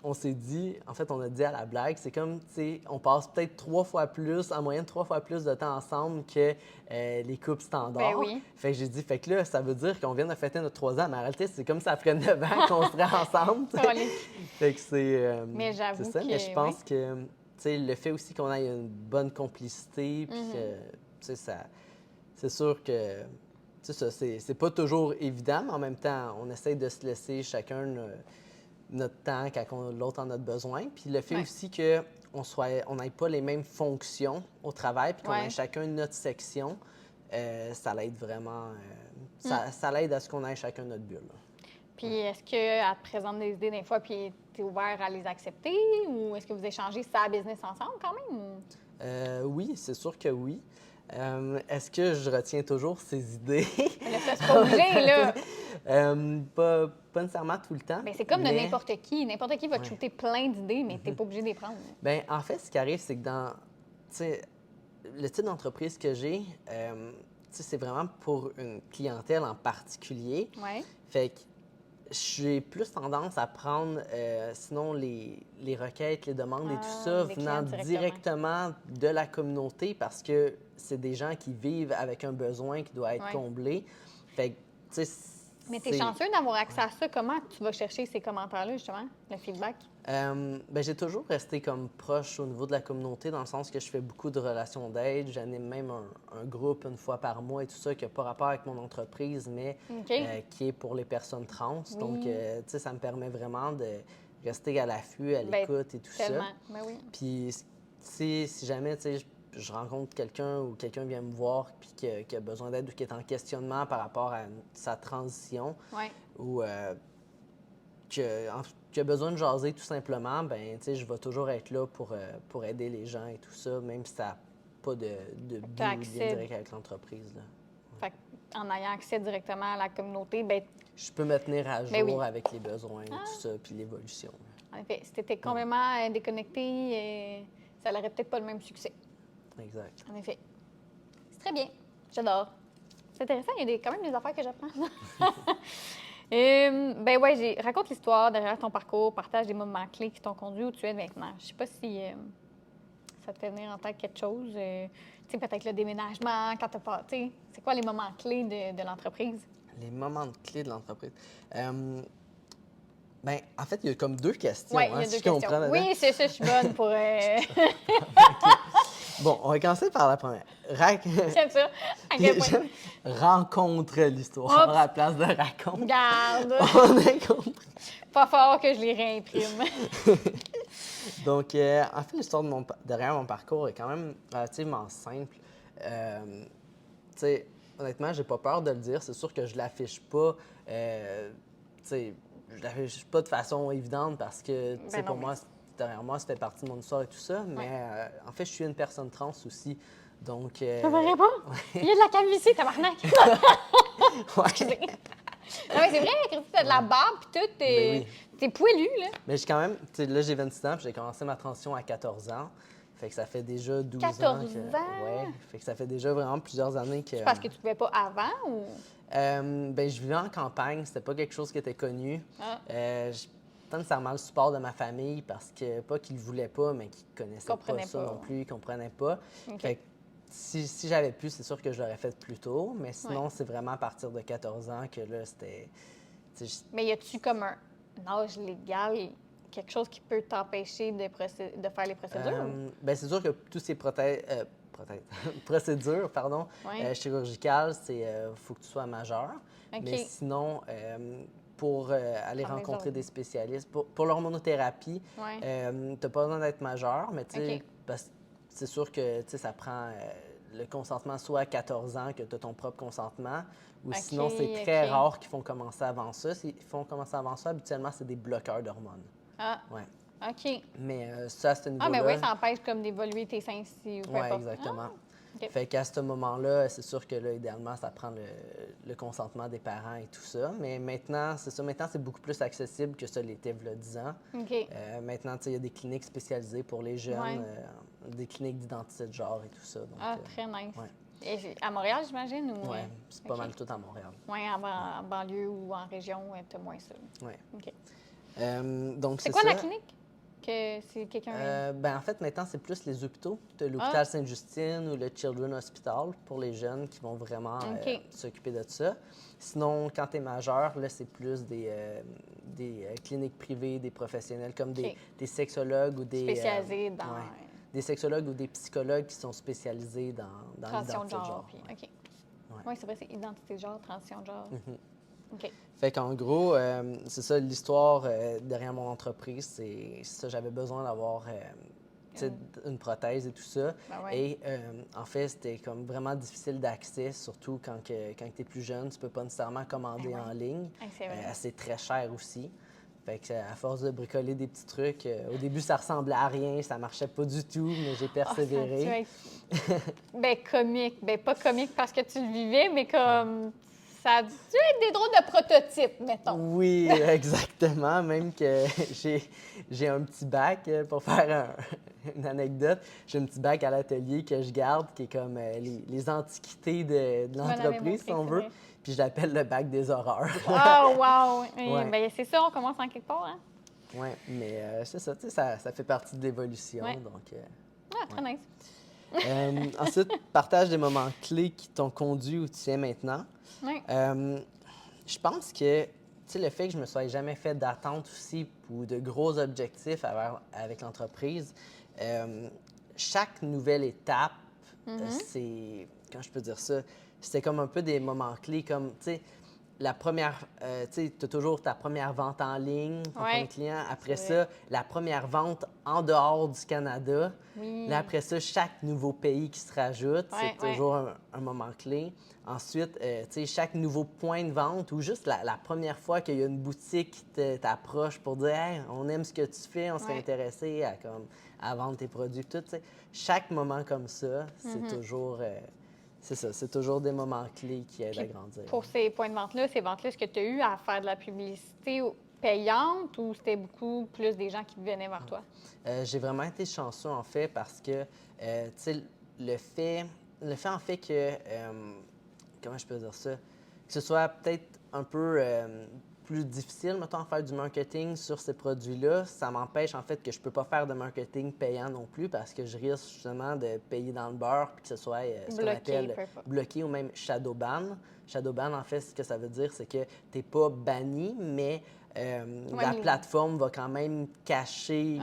on s'est dit, en fait, on a dit à la blague, c'est comme, tu sais, on passe peut-être 3 fois plus, en moyenne 3 fois plus de temps ensemble que les couples standards. Ben oui. Fait que j'ai dit, fait que là, ça veut dire qu'on vient de fêter notre 3 ans, mais en réalité, c'est comme ça ferait 9 ans qu'on serait ensemble. Fait que c'est... mais j'avoue ça, mais je pense que, tu sais, le fait aussi qu'on ait une bonne complicité, puis que, tu sais, c'est sûr que... Tu sais, c'est pas toujours évident, mais en même temps, on essaie de se laisser chacun notre temps quand l'autre en a besoin. Puis le fait aussi qu'on n'ait pas les mêmes fonctions au travail, puis qu'on ait chacun notre section, ça l'aide vraiment. Ça l'aide à ce qu'on ait chacun notre bulle. Puis est-ce qu'elle te présente des idées des fois, puis tu es ouvert à les accepter, ou est-ce que vous échangez sa business ensemble quand même? Oui, c'est sûr que oui. Est-ce que je retiens toujours ces idées? Mais là, ça, c'est pas obligé, là. Pas nécessairement tout le temps. Ben, c'est comme de mais- n'importe qui. N'importe qui va te Ouais. shooter plein d'idées, mais t'es pas obligé de les prendre. Ben, en fait, ce qui arrive, c'est que dans tu sais, le type d'entreprise que j'ai, tu sais, c'est vraiment pour une clientèle en particulier. Ouais. Fait que j'ai plus tendance à prendre, sinon, les requêtes, les demandes et tout ça des venant clients directement de la communauté parce que c'est des gens qui vivent avec un besoin qui doit être Ouais. comblé. Fait que, tu sais, Mais t'es chanceux d'avoir accès à ça. Comment tu vas chercher ces commentaires-là, justement, le feedback? Ben, j'ai toujours resté comme proche au niveau de la communauté dans le sens que je fais beaucoup de relations d'aide. J'anime même un groupe une fois par mois et tout ça qui n'a pas rapport avec mon entreprise, mais OK. qui est pour les personnes trans. Oui. Donc, tu sais, ça me permet vraiment de rester à l'affût, à Ben, l'écoute et tout Tellement. ça. Ben oui. Puis, si jamais, tu sais, je rencontre quelqu'un ou quelqu'un vient me voir puis qui a besoin d'aide ou qui est en questionnement par rapport à sa transition Ouais. ou qui a besoin de jaser tout simplement, ben tu sais, je vais toujours être là pour aider les gens et tout ça, même si ça n'a pas de but t'as ou de lien accès. direct avec l'entreprise. Là. Fait en ayant accès directement à la communauté, ben, Je peux me tenir à jour Ben oui. avec les besoins et tout ça, puis l'évolution. en effet, si t'étais complètement déconnecté, ça n'aurait peut-être pas le même succès. Exact. En effet. C'est très bien. J'adore. C'est intéressant, il y a quand même des affaires que j'apprends. Ben ouais, raconte l'histoire derrière ton parcours, partage des moments clés qui t'ont conduit où tu es maintenant. Je sais pas si ça te fait venir en tête quelque chose. Tu sais, peut-être le déménagement, quand t'as pas. Tu sais, c'est quoi les moments clés de l'entreprise? Les moments clés de l'entreprise. Ben, en fait, il y a comme deux questions. Oui, il y a hein, deux si je questions. comprends dedans. Oui, c'est ça, je suis bonne pour. Bon, on va commencer par la première. J'aime ça. À quel point? Rencontre l'histoire Hop. à la place de raconte. Garde. On a compris. Pas fort que je les réimprime. Donc, en fait, l'histoire derrière mon parcours est quand même relativement simple. Tu sais, honnêtement, j'ai pas peur de le dire. C'est sûr que je l'affiche pas, tu sais, je l'affiche pas de façon évidente parce que, tu sais, Ben non, pour moi, derrière moi, ça fait partie de mon histoire et tout ça. Mais en fait, je suis une personne trans aussi. Donc. Ça verrait pas? Il y a de la calvitie, tabarnak! Ouais. Non, mais c'est vrai, Christy, t'as de la barbe pis tout, Ben t'es poilu, là. Mais j'ai quand même, tu sais, là, j'ai 26 ans, puis j'ai commencé ma transition à 14 ans. Fait que ça fait déjà 12 ans. 14 ans? Ouais. Fait que ça fait déjà vraiment plusieurs années que. Parce que tu pouvais pas avant ou. Ben, je vivais en campagne, c'était pas quelque chose qui était connu. Ah. J'ai pas nécessairement le support de ma famille parce que, pas qu'ils le voulaient pas, mais qu'ils connaissaient pas Comprenaient ça pas. non plus, ils comprenaient pas. OK. Fait que si j'avais pu, c'est sûr que je l'aurais fait plus tôt, mais sinon, c'est vraiment à partir de 14 ans que là, c'était. Tu sais, Mais y a-tu comme un âge légal, quelque chose qui peut t'empêcher de faire les procédures? ben, c'est sûr que tous ces procédures pardon, Ouais. chirurgicales, c'est faut que tu sois majeur. OK. Mais sinon, pour aller Prendre les rencontrer ordres. des spécialistes, pour l'hormonothérapie, Ouais. tu n'as pas besoin d'être majeur, mais tu sais, OK. parce que c'est sûr que tu sais, ça prend le consentement soit à 14 ans que tu as ton propre consentement, ou OK, sinon c'est très OK. rare qu'ils font commencer avant ça. S'ils font commencer avant ça, habituellement, c'est des bloqueurs d'hormones. Ah, Ouais. OK. Mais ça, à ce niveau-là... Ah, ben oui, ça empêche comme d'évoluer tes seins si ou peu Oui, importe. exactement. Ah, OK. Fait qu'à ce moment-là, c'est sûr que là, idéalement, ça prend le consentement des parents et tout ça. Mais maintenant, c'est ça. Maintenant, c'est beaucoup plus accessible que ça l'était il y a 10 ans. OK. Maintenant, tu sais, il y a des cliniques spécialisées pour les jeunes, Ouais. des cliniques d'identité de genre et tout ça. Donc, Ah, très nice. ouais. Et à Montréal, j'imagine? Ou... ouais, c'est pas OK. mal tout à Montréal. Oui, en banlieue ou en région, t'as moins ça. Ouais. OK. Donc, C'est quoi ça. la clinique? Que c'est quelqu'un... Ben, en fait, maintenant, c'est plus les hôpitaux. Tu as l'hôpital Ah. Sainte-Justine ou le Children's Hospital pour les jeunes qui vont vraiment OK. s'occuper de ça. Sinon, quand tu es majeur, là, c'est plus des cliniques privées, des professionnels comme OK. des sexologues ou des... spécialisé dans ouais, des sexologues ou des psychologues qui sont spécialisés dans transition de l'identité de genre. genre. Puis, Ouais. OK. Ouais. Oui, c'est vrai, c'est identité de genre, transition de genre. Mhm. OK. Fait qu'en gros, c'est ça, l'histoire derrière mon entreprise, c'est ça, j'avais besoin d'avoir tu sais, une prothèse et tout ça. Ben ouais. Et en fait, c'était comme vraiment difficile d'accès, surtout quand tu es plus jeune, tu peux pas nécessairement commander Ben ouais. en ligne. C'est vrai. C'est très cher aussi. Fait que à force de bricoler des petits trucs, au dû, ça ressemblait à rien, ça marchait pas du tout, mais j'ai persévéré. Ben comique. Ben pas comique parce que tu le vivais, mais comme ça a dû être des drôles de prototypes, mettons. Oui, exactement. Même que j'ai un petit bac, pour faire une anecdote, j'ai un petit bac à l'atelier que je garde, qui est comme les antiquités de l'entreprise, si on veut. Vrai. Puis je l'appelle le bac des horreurs. Oh, wow! Ouais. Ben, c'est ça, on commence en quelque part, hein? Oui, mais c'est ça, tu sais, ça fait partie de l'évolution. Ouais. Donc, Ah, très nice. ensuite, partage des moments clés qui t'ont conduit où tu es maintenant. Ouais. Je pense que, tu sais, le fait que je me sois jamais fait d'attente aussi ou de gros objectifs avec l'entreprise, chaque nouvelle étape, c'est, comment je peux dire ça, c'était comme un peu des moments clés, comme, tu sais, la première, tu sais, tu as toujours ta première vente en ligne en tant que client. Après ça, la première vente en dehors du Canada. Oui. Là, après ça, chaque nouveau pays qui se rajoute, c'est toujours un moment clé. Ensuite, tu sais, chaque nouveau point de vente ou juste la première fois qu'il y a une boutique qui t'approche pour dire hey, on aime ce que tu fais, on serait intéressé à vendre tes produits, tout. Tu sais. Chaque moment comme ça, c'est toujours... c'est ça, c'est toujours des moments clés qui aident à grandir. Pour ces points de vente-là, est-ce que tu as eu à faire de la publicité payante ou c'était beaucoup plus des gens qui venaient vers toi? J'ai vraiment été chanceux, en fait, parce que, tu sais, le fait en fait que, comment je peux dire ça, que ce soit peut-être un peu plus difficile, mettons, à faire du marketing sur ces produits-là, ça m'empêche, en fait, que je peux pas faire de marketing payant non plus parce que je risque, justement, de payer dans le beurre puis que ce soit ce qu'on appelle bloqué ou même shadow ban. Shadow ban, en fait, ce que ça veut dire, c'est que tu n'es pas banni, mais la plateforme va quand même cacher...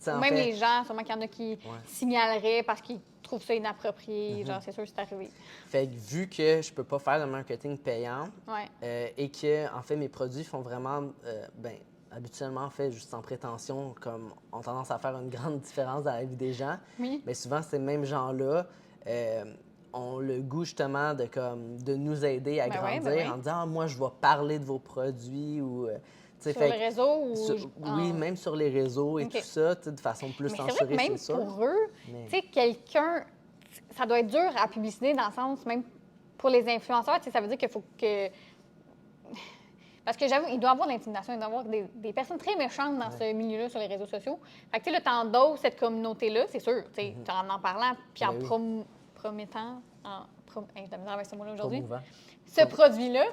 même les gens, sûrement qu'il y en a qui signaleraient parce qu'ils trouvent ça inapproprié. Genre, c'est sûr que c'est arrivé. Fait que vu que je peux pas faire de marketing payant et que, en fait, mes produits font vraiment... habituellement, en fait, juste sans prétention, comme ont tendance à faire une grande différence dans la vie des gens. Oui. Mais souvent, ces mêmes gens-là ont le goût, justement, de nous aider à grandir en disant moi, je vais parler de vos produits ou... sur les réseaux ou... Oui, même sur les réseaux et tout ça, de façon plus censurée, c'est sûr. Même pour eux, tu sais, quelqu'un... Ça doit être dur à publiciter dans le sens, même pour les influenceurs, tu sais, ça veut dire qu'il faut que... Parce que j'avoue, il doit y avoir de l'intimidation, il doit y avoir des personnes très méchantes dans ce milieu-là sur les réseaux sociaux. Fait que, tu sais, là, t'endosses cette communauté-là, c'est sûr, tu sais, en parlant, puis en promettant... J'ai de la misère avec ce mot-là aujourd'hui. Ce produit-là.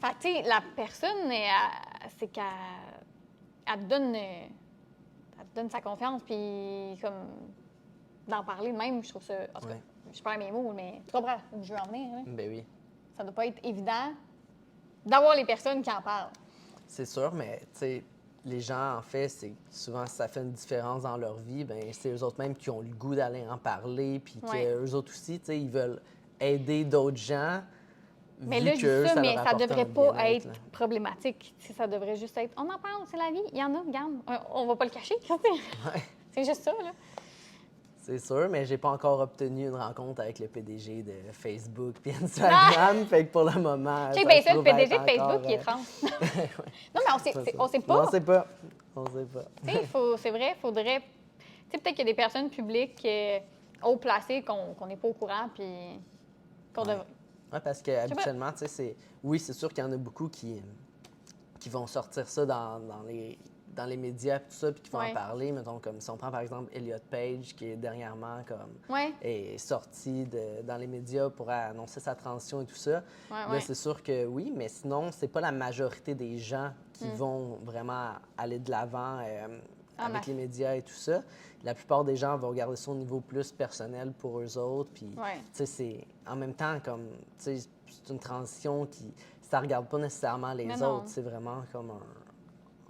Fait que, tu sais, la personne, c'est qu'elle te donne sa confiance, puis comme d'en parler même, je trouve ça... En tout cas, je perds mes mots, mais tu comprends où je veux en venir. Hein? Ben oui. Ça doit pas être évident d'avoir les personnes qui en parlent. C'est sûr, mais tu sais, les gens, en fait, c'est souvent, si ça fait une différence dans leur vie, ben c'est eux autres même qui ont le goût d'aller en parler, puis qu'eux autres aussi, tu sais, ils veulent aider d'autres gens. Mais là, je dis ça, mais ça devrait pas être problématique. Ça devrait juste être, on en parle, c'est la vie, il y en a, regarde, on va pas le cacher. C'est juste ça, là. C'est sûr, mais j'ai pas encore obtenu une rencontre avec le PDG de Facebook puis Instagram, fait que pour le moment... Tu sais, bien ça, le PDG de Facebook, il est trans. Non, mais on sait pas. On sait pas. Tu sais, c'est vrai, il faudrait... Tu sais, peut-être qu'il y a des personnes publiques haut placées qu'on n'est pas au courant, puis qu'on devrait... Oui, parce qu'habituellement, tu sais, c'est sûr qu'il y en a beaucoup qui vont sortir ça dans les médias et tout ça, puis qui vont en parler. Mettons, comme si on prend par exemple Elliot Page, qui est dernièrement est sorti dans les médias pour annoncer sa transition et tout ça. Là, c'est sûr que oui, mais sinon, c'est pas la majorité des gens qui vont vraiment aller de l'avant avec les médias et tout ça. La plupart des gens vont regarder ça au niveau plus personnel pour eux autres. Puis, tu sais, c'est en même temps comme, tu sais, c'est une transition ça regarde pas nécessairement les autres. C'est vraiment comme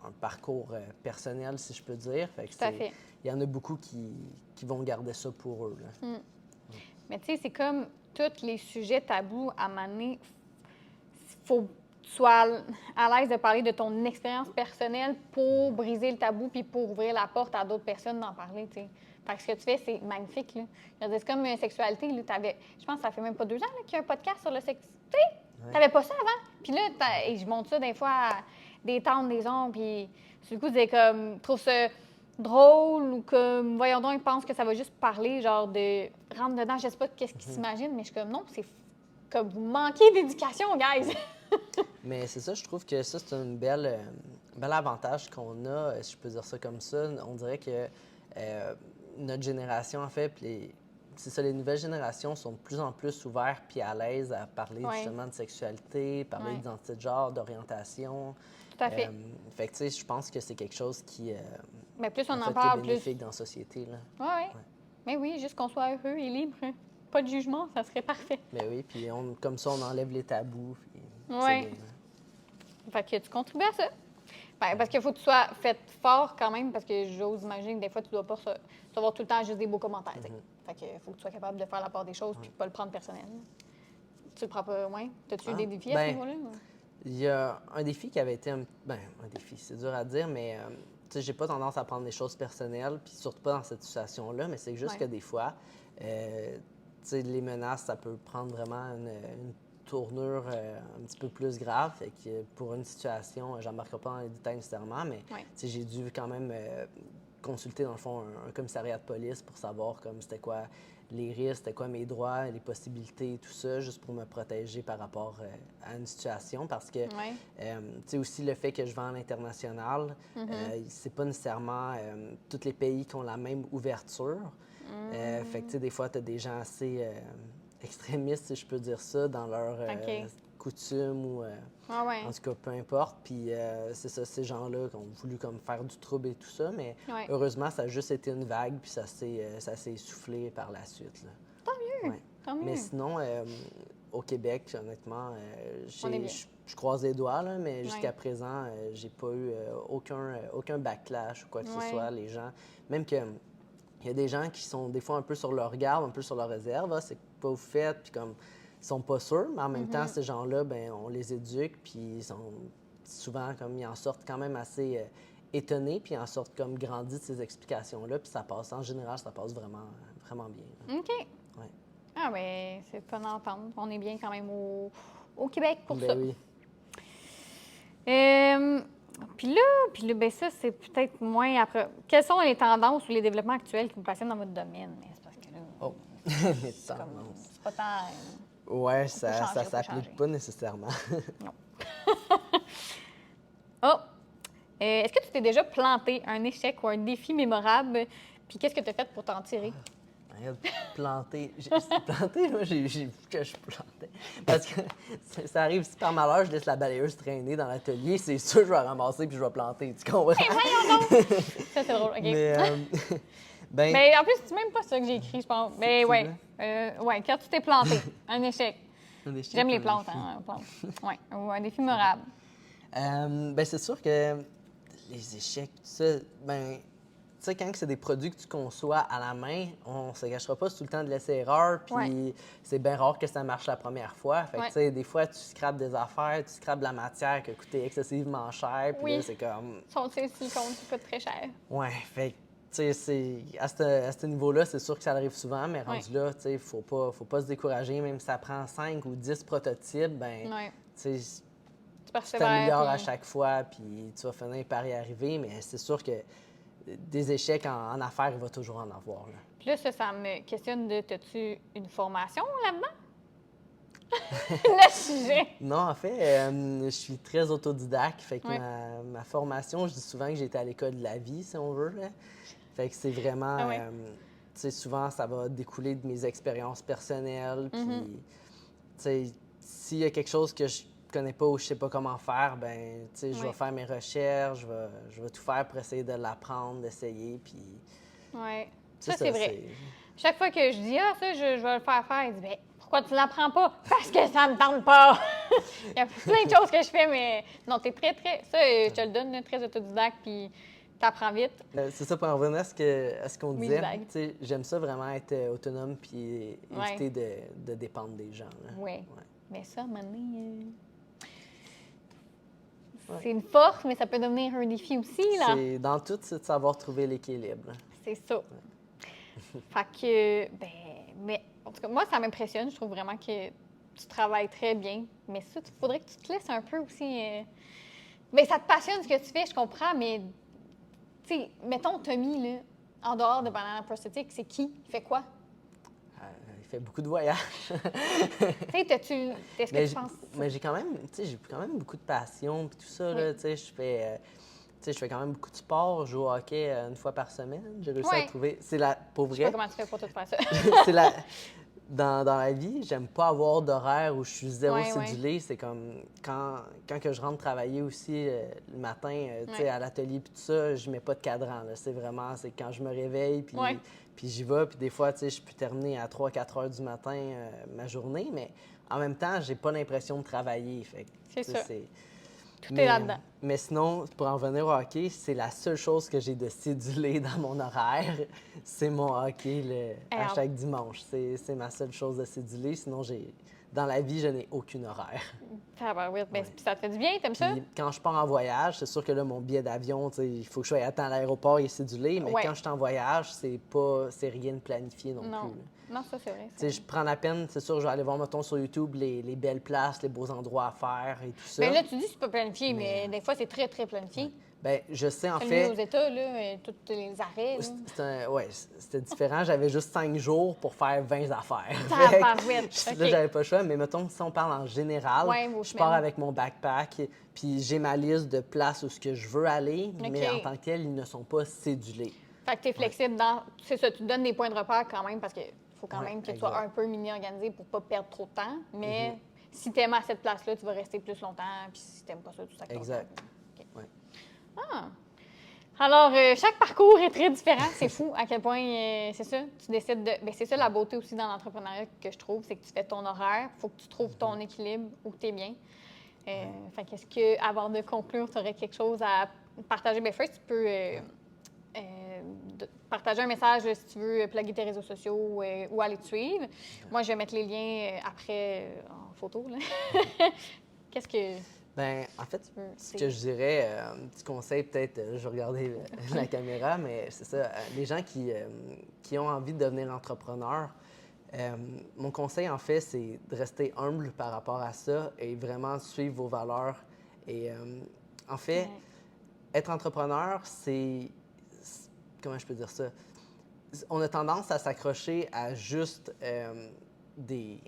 un parcours personnel, si je peux dire. Fait que tout à fait. Il y en a beaucoup qui vont garder ça pour eux. Là. Mais tu sais, c'est comme tous les sujets tabous à mener. Il faut que tu sois à l'aise de parler de ton expérience personnelle pour briser le tabou puis pour ouvrir la porte à d'autres personnes d'en parler, tu sais. Fait que ce que tu fais, c'est magnifique, là. C'est comme une sexualité, là. Je pense que ça fait même pas 2 ans qu'il y a un podcast sur la sexualité. T'avais pas ça avant. Puis là, et je montre ça des fois détendre les gens, puis du coup, c'est comme, trouve ça drôle ou comme, voyons donc, ils pensent que ça va juste parler, genre de rentrer dedans, je sais pas qu'est-ce qu'ils s'imaginent, mais je suis comme, non, c'est comme vous manquez d'éducation, guys! Mais c'est ça, je trouve que ça, c'est une bel avantage qu'on a, si je peux dire ça comme ça. On dirait que notre génération, en fait, puis c'est ça, les nouvelles générations sont de plus en plus ouvertes puis à l'aise à parler justement de sexualité, parler d'identité de genre, d'orientation. Tout à fait. Fait que, tu sais, je pense que c'est quelque chose qui, Mais plus on en en fait, qui parle, est bénéfique dans la société, là. Oui. Mais oui, juste qu'on soit heureux et libre. Pas de jugement, ça serait parfait. Mais oui, puis comme ça, on enlève les tabous. Puis Oui. c'est bien, là. Fait que tu contribues à ça. Ben, parce qu'il faut que tu sois fait fort quand même, parce que j'ose imaginer que des fois, tu dois pas recevoir tout le temps juste des beaux commentaires. Fait que faut que tu sois capable de faire la part des choses puis pas le prendre personnel. Tu le prends pas loin? T'as-tu eu des défis à ce niveau-là? Il y a un défi qui avait été un défi, c'est dur à dire, mais tu sais, j'ai pas tendance à prendre les choses personnelles, puis surtout pas dans cette situation-là, mais c'est juste que des fois, tu sais, les menaces, ça peut prendre vraiment une tournure un petit peu plus grave. Fait que pour une situation, j'embarquerai pas dans les détails nécessairement, mais tu sais, j'ai dû quand même consulter, dans le fond, un commissariat de police pour savoir comme c'était quoi les risques, c'était quoi mes droits, les possibilités, tout ça, juste pour me protéger par rapport à une situation. Parce que, tu sais, aussi le fait que je vends à l'international, c'est pas nécessairement tous les pays qui ont la même ouverture. Fait que, tu sais, des fois, tu as des gens assez extrémistes, si je peux dire ça, dans leurs coutumes ou... En tout cas, peu importe. Puis c'est ça, ces gens-là qui ont voulu comme faire du trouble et tout ça, mais heureusement, ça a juste été une vague, puis ça s'est essoufflé par la suite, là. Tant mieux! Tant mieux! Mais sinon, au Québec, honnêtement, je croise les doigts, là, mais jusqu'à présent, j'ai pas eu aucun backlash ou quoi que ce soit. Les gens, même que il y a des gens qui sont des fois un peu sur leur garde, un peu sur leur réserve. Ah, c'est pas vous faites, puis comme ils sont pas sûrs, mais en même temps, ces gens-là, ben on les éduque, puis ils sont souvent comme ils en sortent quand même assez étonnés, puis ils en sortent comme grandis de ces explications-là, puis ça passe, en général, ça passe vraiment, vraiment bien, là. OK. Ouais. Ah, ben c'est fun d'entendre. On est bien quand même au Québec pour ça. Oui. Puis là, ben ça, c'est peut-être moins après. Quelles sont les tendances ou les développements actuels qui vous passionnent dans votre domaine? Mais c'est parce que là, Les tendances. c'est pas tant... Ouais, ça ça s'applique pas nécessairement. Non. Oh! Est-ce que tu t'es déjà planté un échec ou un défi mémorable? Puis qu'est-ce que tu as fait pour t'en tirer? Planter. Planter, moi, j'ai vu que je plantais. Parce que ça arrive si par malheur, je laisse la balayeuse traîner dans l'atelier, c'est sûr que je vais ramasser puis je vais planter. Tu comprends? Hey, voyons donc! Ça, c'est drôle, OK. Mais en plus, c'est même pas ça que j'ai écrit, je pense. Mais ouais. Quand tu t'es planté, un échec. J'aime les plantes, hein, plantes. Ouais, ou un défi mémorable. C'est sûr que les échecs, tout ça, tu sais, quand c'est des produits que tu conçois à la main, on ne se cachera pas, c'est tout le temps de laisser erreur, puis c'est bien rare que ça marche la première fois. Fait que, tu sais, des fois, tu scrapes des affaires, tu scrapes de la matière qui a coûté excessivement cher, puis là, c'est comme... Son silicone qui coûte très cher. Ouais, fait que, tu sais, à ce niveau-là, c'est sûr que ça arrive souvent, mais rendu là, tu sais, faut pas se décourager, même si ça prend 5 ou 10 prototypes, tu sais, tu t'améliores à chaque fois, puis tu vas finir par y arriver, mais c'est sûr que des échecs en affaires, il va toujours en avoir, là. Puis là, ça me questionne de, as-tu une formation là-dedans? Le sujet! Non, en fait, je suis très autodidacte. Fait que ma formation, je dis souvent que j'ai été à l'école de la vie, si on veut, là. Fait que c'est vraiment... tu sais, souvent, ça va découler de mes expériences personnelles. Puis, tu sais, s'il y a quelque chose que je connais pas ou je sais pas comment faire, ben, tu sais, je vais faire mes recherches, je vais tout faire pour essayer de l'apprendre, d'essayer, puis... Oui, ça, c'est vrai. Chaque fois que je dis « Ah, ça, je vais le faire », il dit « Bien, pourquoi tu l'apprends pas? » Parce que ça me tente pas! Il y a plein de choses que je fais, mais non, t'es très... Ça, je te le donne, très autodidacte, puis t'apprends vite. C'est ça, pour en revenir à ce qu'on disait, exact. tu sais, j'aime ça vraiment être autonome puis éviter de dépendre des gens. Oui, mais ça, à un moment donné... C'est une force, mais ça peut devenir un défi aussi, là. Dans tout, c'est de savoir trouver l'équilibre. C'est ça. Fait que, mais en tout cas, moi, ça m'impressionne. Je trouve vraiment que tu travailles très bien. Mais ça, il faudrait que tu te laisses un peu aussi Mais ça te passionne ce que tu fais, je comprends, mais, tu sais, mettons Tommy, là, en dehors de Banana Prosthetic, c'est qui? Il fait quoi? Il fait beaucoup de voyages. Tu sais, est-ce que tu penses? Mais j'ai quand même beaucoup de passion puis tout ça, là, tu sais, je fais quand même beaucoup de sport, je joue au hockey une fois par semaine. J'ai réussi à trouver. Pour Je sais pas vrai, comment tu fais pour tout faire ça. c'est dans la vie, j'aime pas avoir d'horaire où je suis zéro cédulé. C'est comme quand que je rentre travailler aussi le matin, tu sais, à l'atelier puis tout ça, je mets pas de cadran. Là. C'est quand je me réveille puis j'y vais. Puis des fois, tu sais, je peux terminer à 3-4 heures du matin ma journée, mais en même temps, j'ai pas l'impression de travailler. Fait que, C'est tu sais, ça. Tout est là-dedans. Mais sinon, pour en revenir au hockey, c'est la seule chose que j'ai de cédulé dans mon horaire. C'est mon hockey à chaque dimanche. C'est ma seule chose de cédulé. Sinon, dans la vie, je n'ai aucun horaire. Oui, mais ça te fait du bien, t'aimes ça? Puis, quand je pars en voyage, c'est sûr que là, mon billet d'avion, il faut que je sois à temps à l'aéroport, il est cédulé. Mais quand je suis en voyage, c'est rien de planifié non plus. Là. Non, ça, c'est vrai. Je prends la peine, c'est sûr, je vais aller voir, mettons, sur YouTube, les belles places, les beaux endroits à faire et tout ça. Bien là, tu dis que c'est pas planifié, mais des fois, c'est très, très planifié. Bien, je sais, en Celui fait... aux États, là, tous les arrêts. C'était différent. J'avais juste 5 jours pour faire 20 affaires. Tabarouette, Là, j'avais pas le choix. Mais mettons, si on parle en général, je pars avec mon backpack, puis j'ai ma liste de places où ce que je veux aller, mais en tant que tel, ils ne sont pas cédulés. Fait que tu es flexible dans... C'est ça, tu te donnes des points de repère quand même, parce que faut quand même que tu sois un peu mini-organisé pour pas perdre trop de temps. Mais si tu aimes à cette place-là, tu vas rester plus longtemps. Puis si tu n'aimes pas ça, tout ça. Exact. Okay. Ah. Alors, chaque parcours est très différent. C'est fou à quel point, c'est ça, tu décides de... Bien, c'est ça la beauté aussi dans l'entrepreneuriat que je trouve, c'est que tu fais ton horaire. Il faut que tu trouves ton équilibre où tu es bien. Fait qu'est-ce que, avant de conclure, tu aurais quelque chose à partager? Bien, first, tu peux... partager un message si tu veux plugger tes réseaux sociaux ou aller te suivre. Moi, je vais mettre les liens après en photo. Là. Qu'est-ce que... Bien, en fait, ce que je dirais, un petit conseil, peut-être, je vais regarder la caméra, mais c'est ça, les gens qui ont envie de devenir entrepreneur, mon conseil, en fait, c'est de rester humble par rapport à ça et vraiment suivre vos valeurs. Et en fait, être entrepreneur, c'est... Comment je peux dire ça? On a tendance à s'accrocher à juste des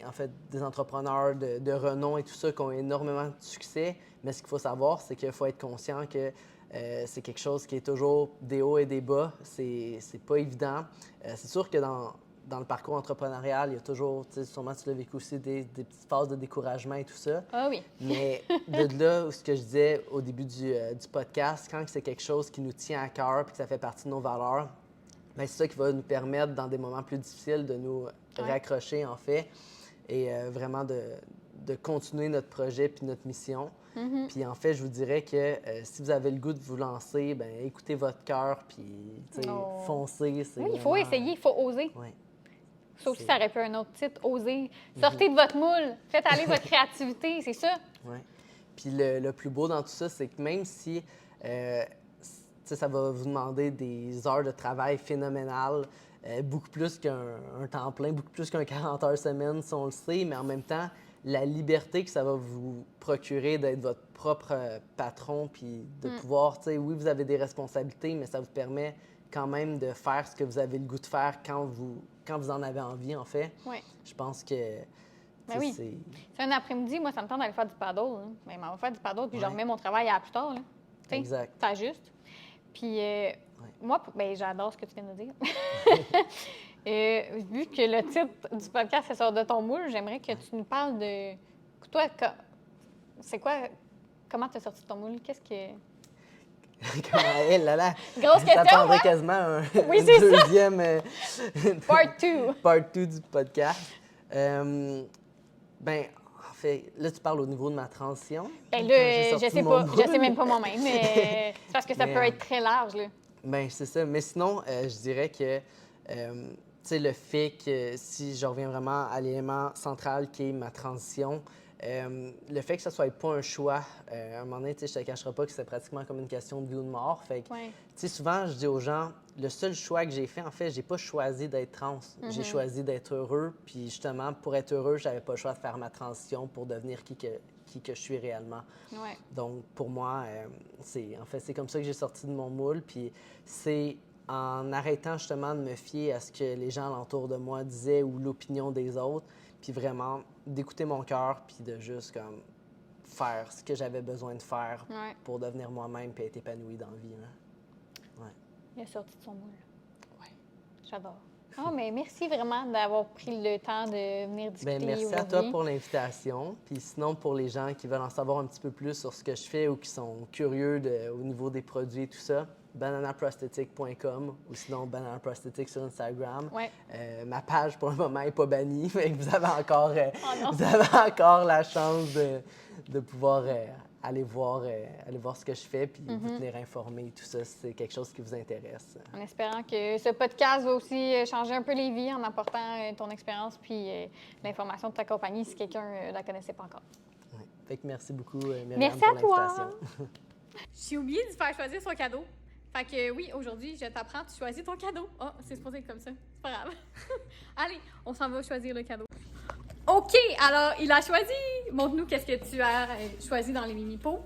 entrepreneurs de renom et tout ça qui ont énormément de succès. Mais ce qu'il faut savoir, c'est qu'il faut être conscient que c'est quelque chose qui est toujours des hauts et des bas. C'est pas évident. C'est sûr que dans le parcours entrepreneurial, il y a toujours, sûrement tu l'as vécu aussi, des petites phases de découragement et tout ça. Ah oui. Mais de là, ce que je disais au début du podcast, quand c'est quelque chose qui nous tient à cœur et que ça fait partie de nos valeurs, bien, c'est ça qui va nous permettre, dans des moments plus difficiles, de nous raccrocher, en fait, et vraiment de continuer notre projet puis notre mission. Puis en fait, je vous dirais que si vous avez le goût de vous lancer, bien, écoutez votre cœur puis foncez. Oui, il faut essayer, il faut oser. Oui. Ça aussi, ça aurait pu un autre titre, oser. Sortez de votre moule, faites aller votre créativité, c'est ça? Oui. Puis le plus beau dans tout ça, c'est que même si ça va vous demander des heures de travail phénoménales, beaucoup plus qu'un temps plein, beaucoup plus qu'un 40 heures semaine, si on le sait, mais en même temps, la liberté que ça va vous procurer d'être votre propre patron, puis de pouvoir, oui, vous avez des responsabilités, mais ça vous permet quand même de faire ce que vous avez le goût de faire quand vous en avez envie, en fait. Oui. Je pense que oui. C'est un après-midi, moi, ça me tente d'aller faire du paddle. Hein. Mais on va faire du paddle, puis je remets mon travail à plus tard. Là. Exact. C'est juste. Puis moi, j'adore ce que tu viens de dire. Vu que le titre du podcast, c'est « Sors de ton moule », j'aimerais que tu nous parles de... Toi, c'est quoi... Comment tu as sorti de ton moule? Qu'est-ce que... Comment elle, là? Grosse question, ça prendrait quasiment un deuxième... Part 2. Part 2 du podcast. Ben, en fait, là, tu parles au niveau de ma transition. Ben là, je sais pas. Je sais même pas moi-même, mais c'est parce que ça peut être très large, là. Ben, c'est ça. Mais sinon, je dirais que, tu sais, le fait que, si je reviens vraiment à l'élément central qui est ma transition, le fait que ça soit pas un choix, à un moment donné, tu sais, je te cacherai pas que c'est pratiquement comme une question de vie ou de mort. Fait que, tu sais, souvent, je dis aux gens, le seul choix que j'ai fait, en fait, j'ai pas choisi d'être trans. J'ai choisi d'être heureux. Puis justement, pour être heureux, j'avais pas le choix de faire ma transition pour devenir qui que je suis réellement. Ouais. Donc, pour moi, c'est comme ça que j'ai sorti de mon moule. Puis c'est en arrêtant justement de me fier à ce que les gens alentour de moi disaient ou l'opinion des autres, puis vraiment d'écouter mon cœur, puis de juste comme faire ce que j'avais besoin de faire pour devenir moi-même puis être épanoui dans la vie. Là. Ouais. Il a sorti de son moule. Oui. J'adore. Oh, mais merci vraiment d'avoir pris le temps de venir discuter Merci à toi pour l'invitation. Puis sinon, pour les gens qui veulent en savoir un petit peu plus sur ce que je fais ou qui sont curieux au niveau des produits et tout ça, bananaprosthetic.com ou sinon Banana Prosthetic sur Instagram. Ouais. Ma page, pour le moment, n'est pas bannie, mais vous avez encore, vous avez encore la chance de pouvoir aller voir ce que je fais puis vous tenir informé. Tout ça, c'est quelque chose qui vous intéresse. En espérant que ce podcast va aussi changer un peu les vies en apportant ton expérience puis l'information de ta compagnie si quelqu'un ne la connaissait pas encore. Ouais. Fait que merci beaucoup, Myriam, merci pour à toi! l'invitation. J'ai oublié de faire choisir son cadeau. Fait que oui, aujourd'hui, je t'apprends, tu choisis ton cadeau. Oh, c'est supposé être comme ça. C'est pas grave. Allez, on s'en va choisir le cadeau. OK, alors, il a choisi. Montre-nous qu'est-ce que tu as choisi dans les mini-pots.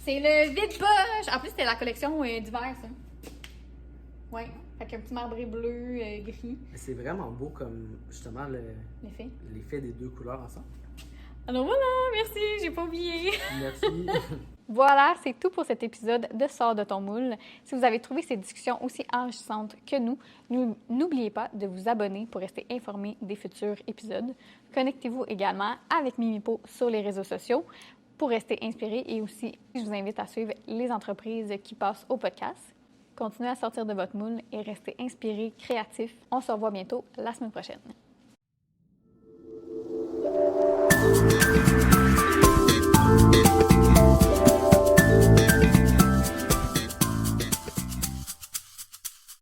C'est le vide-poche. En plus, c'était la collection d'hiver, ça. Oui, avec un petit marbré bleu, gris. C'est vraiment beau comme, justement, l'effet des deux couleurs ensemble. Alors voilà, merci, j'ai pas oublié. Merci. Voilà, c'est tout pour cet épisode de Sors de ton moule. Si vous avez trouvé ces discussions aussi enrichissantes que nous, n'oubliez pas de vous abonner pour rester informé des futurs épisodes. Connectez-vous également avec Mimipo sur les réseaux sociaux pour rester inspiré et aussi, je vous invite à suivre les entreprises qui passent au podcast. Continuez à sortir de votre moule et restez inspiré, créatif. On se revoit bientôt la semaine prochaine.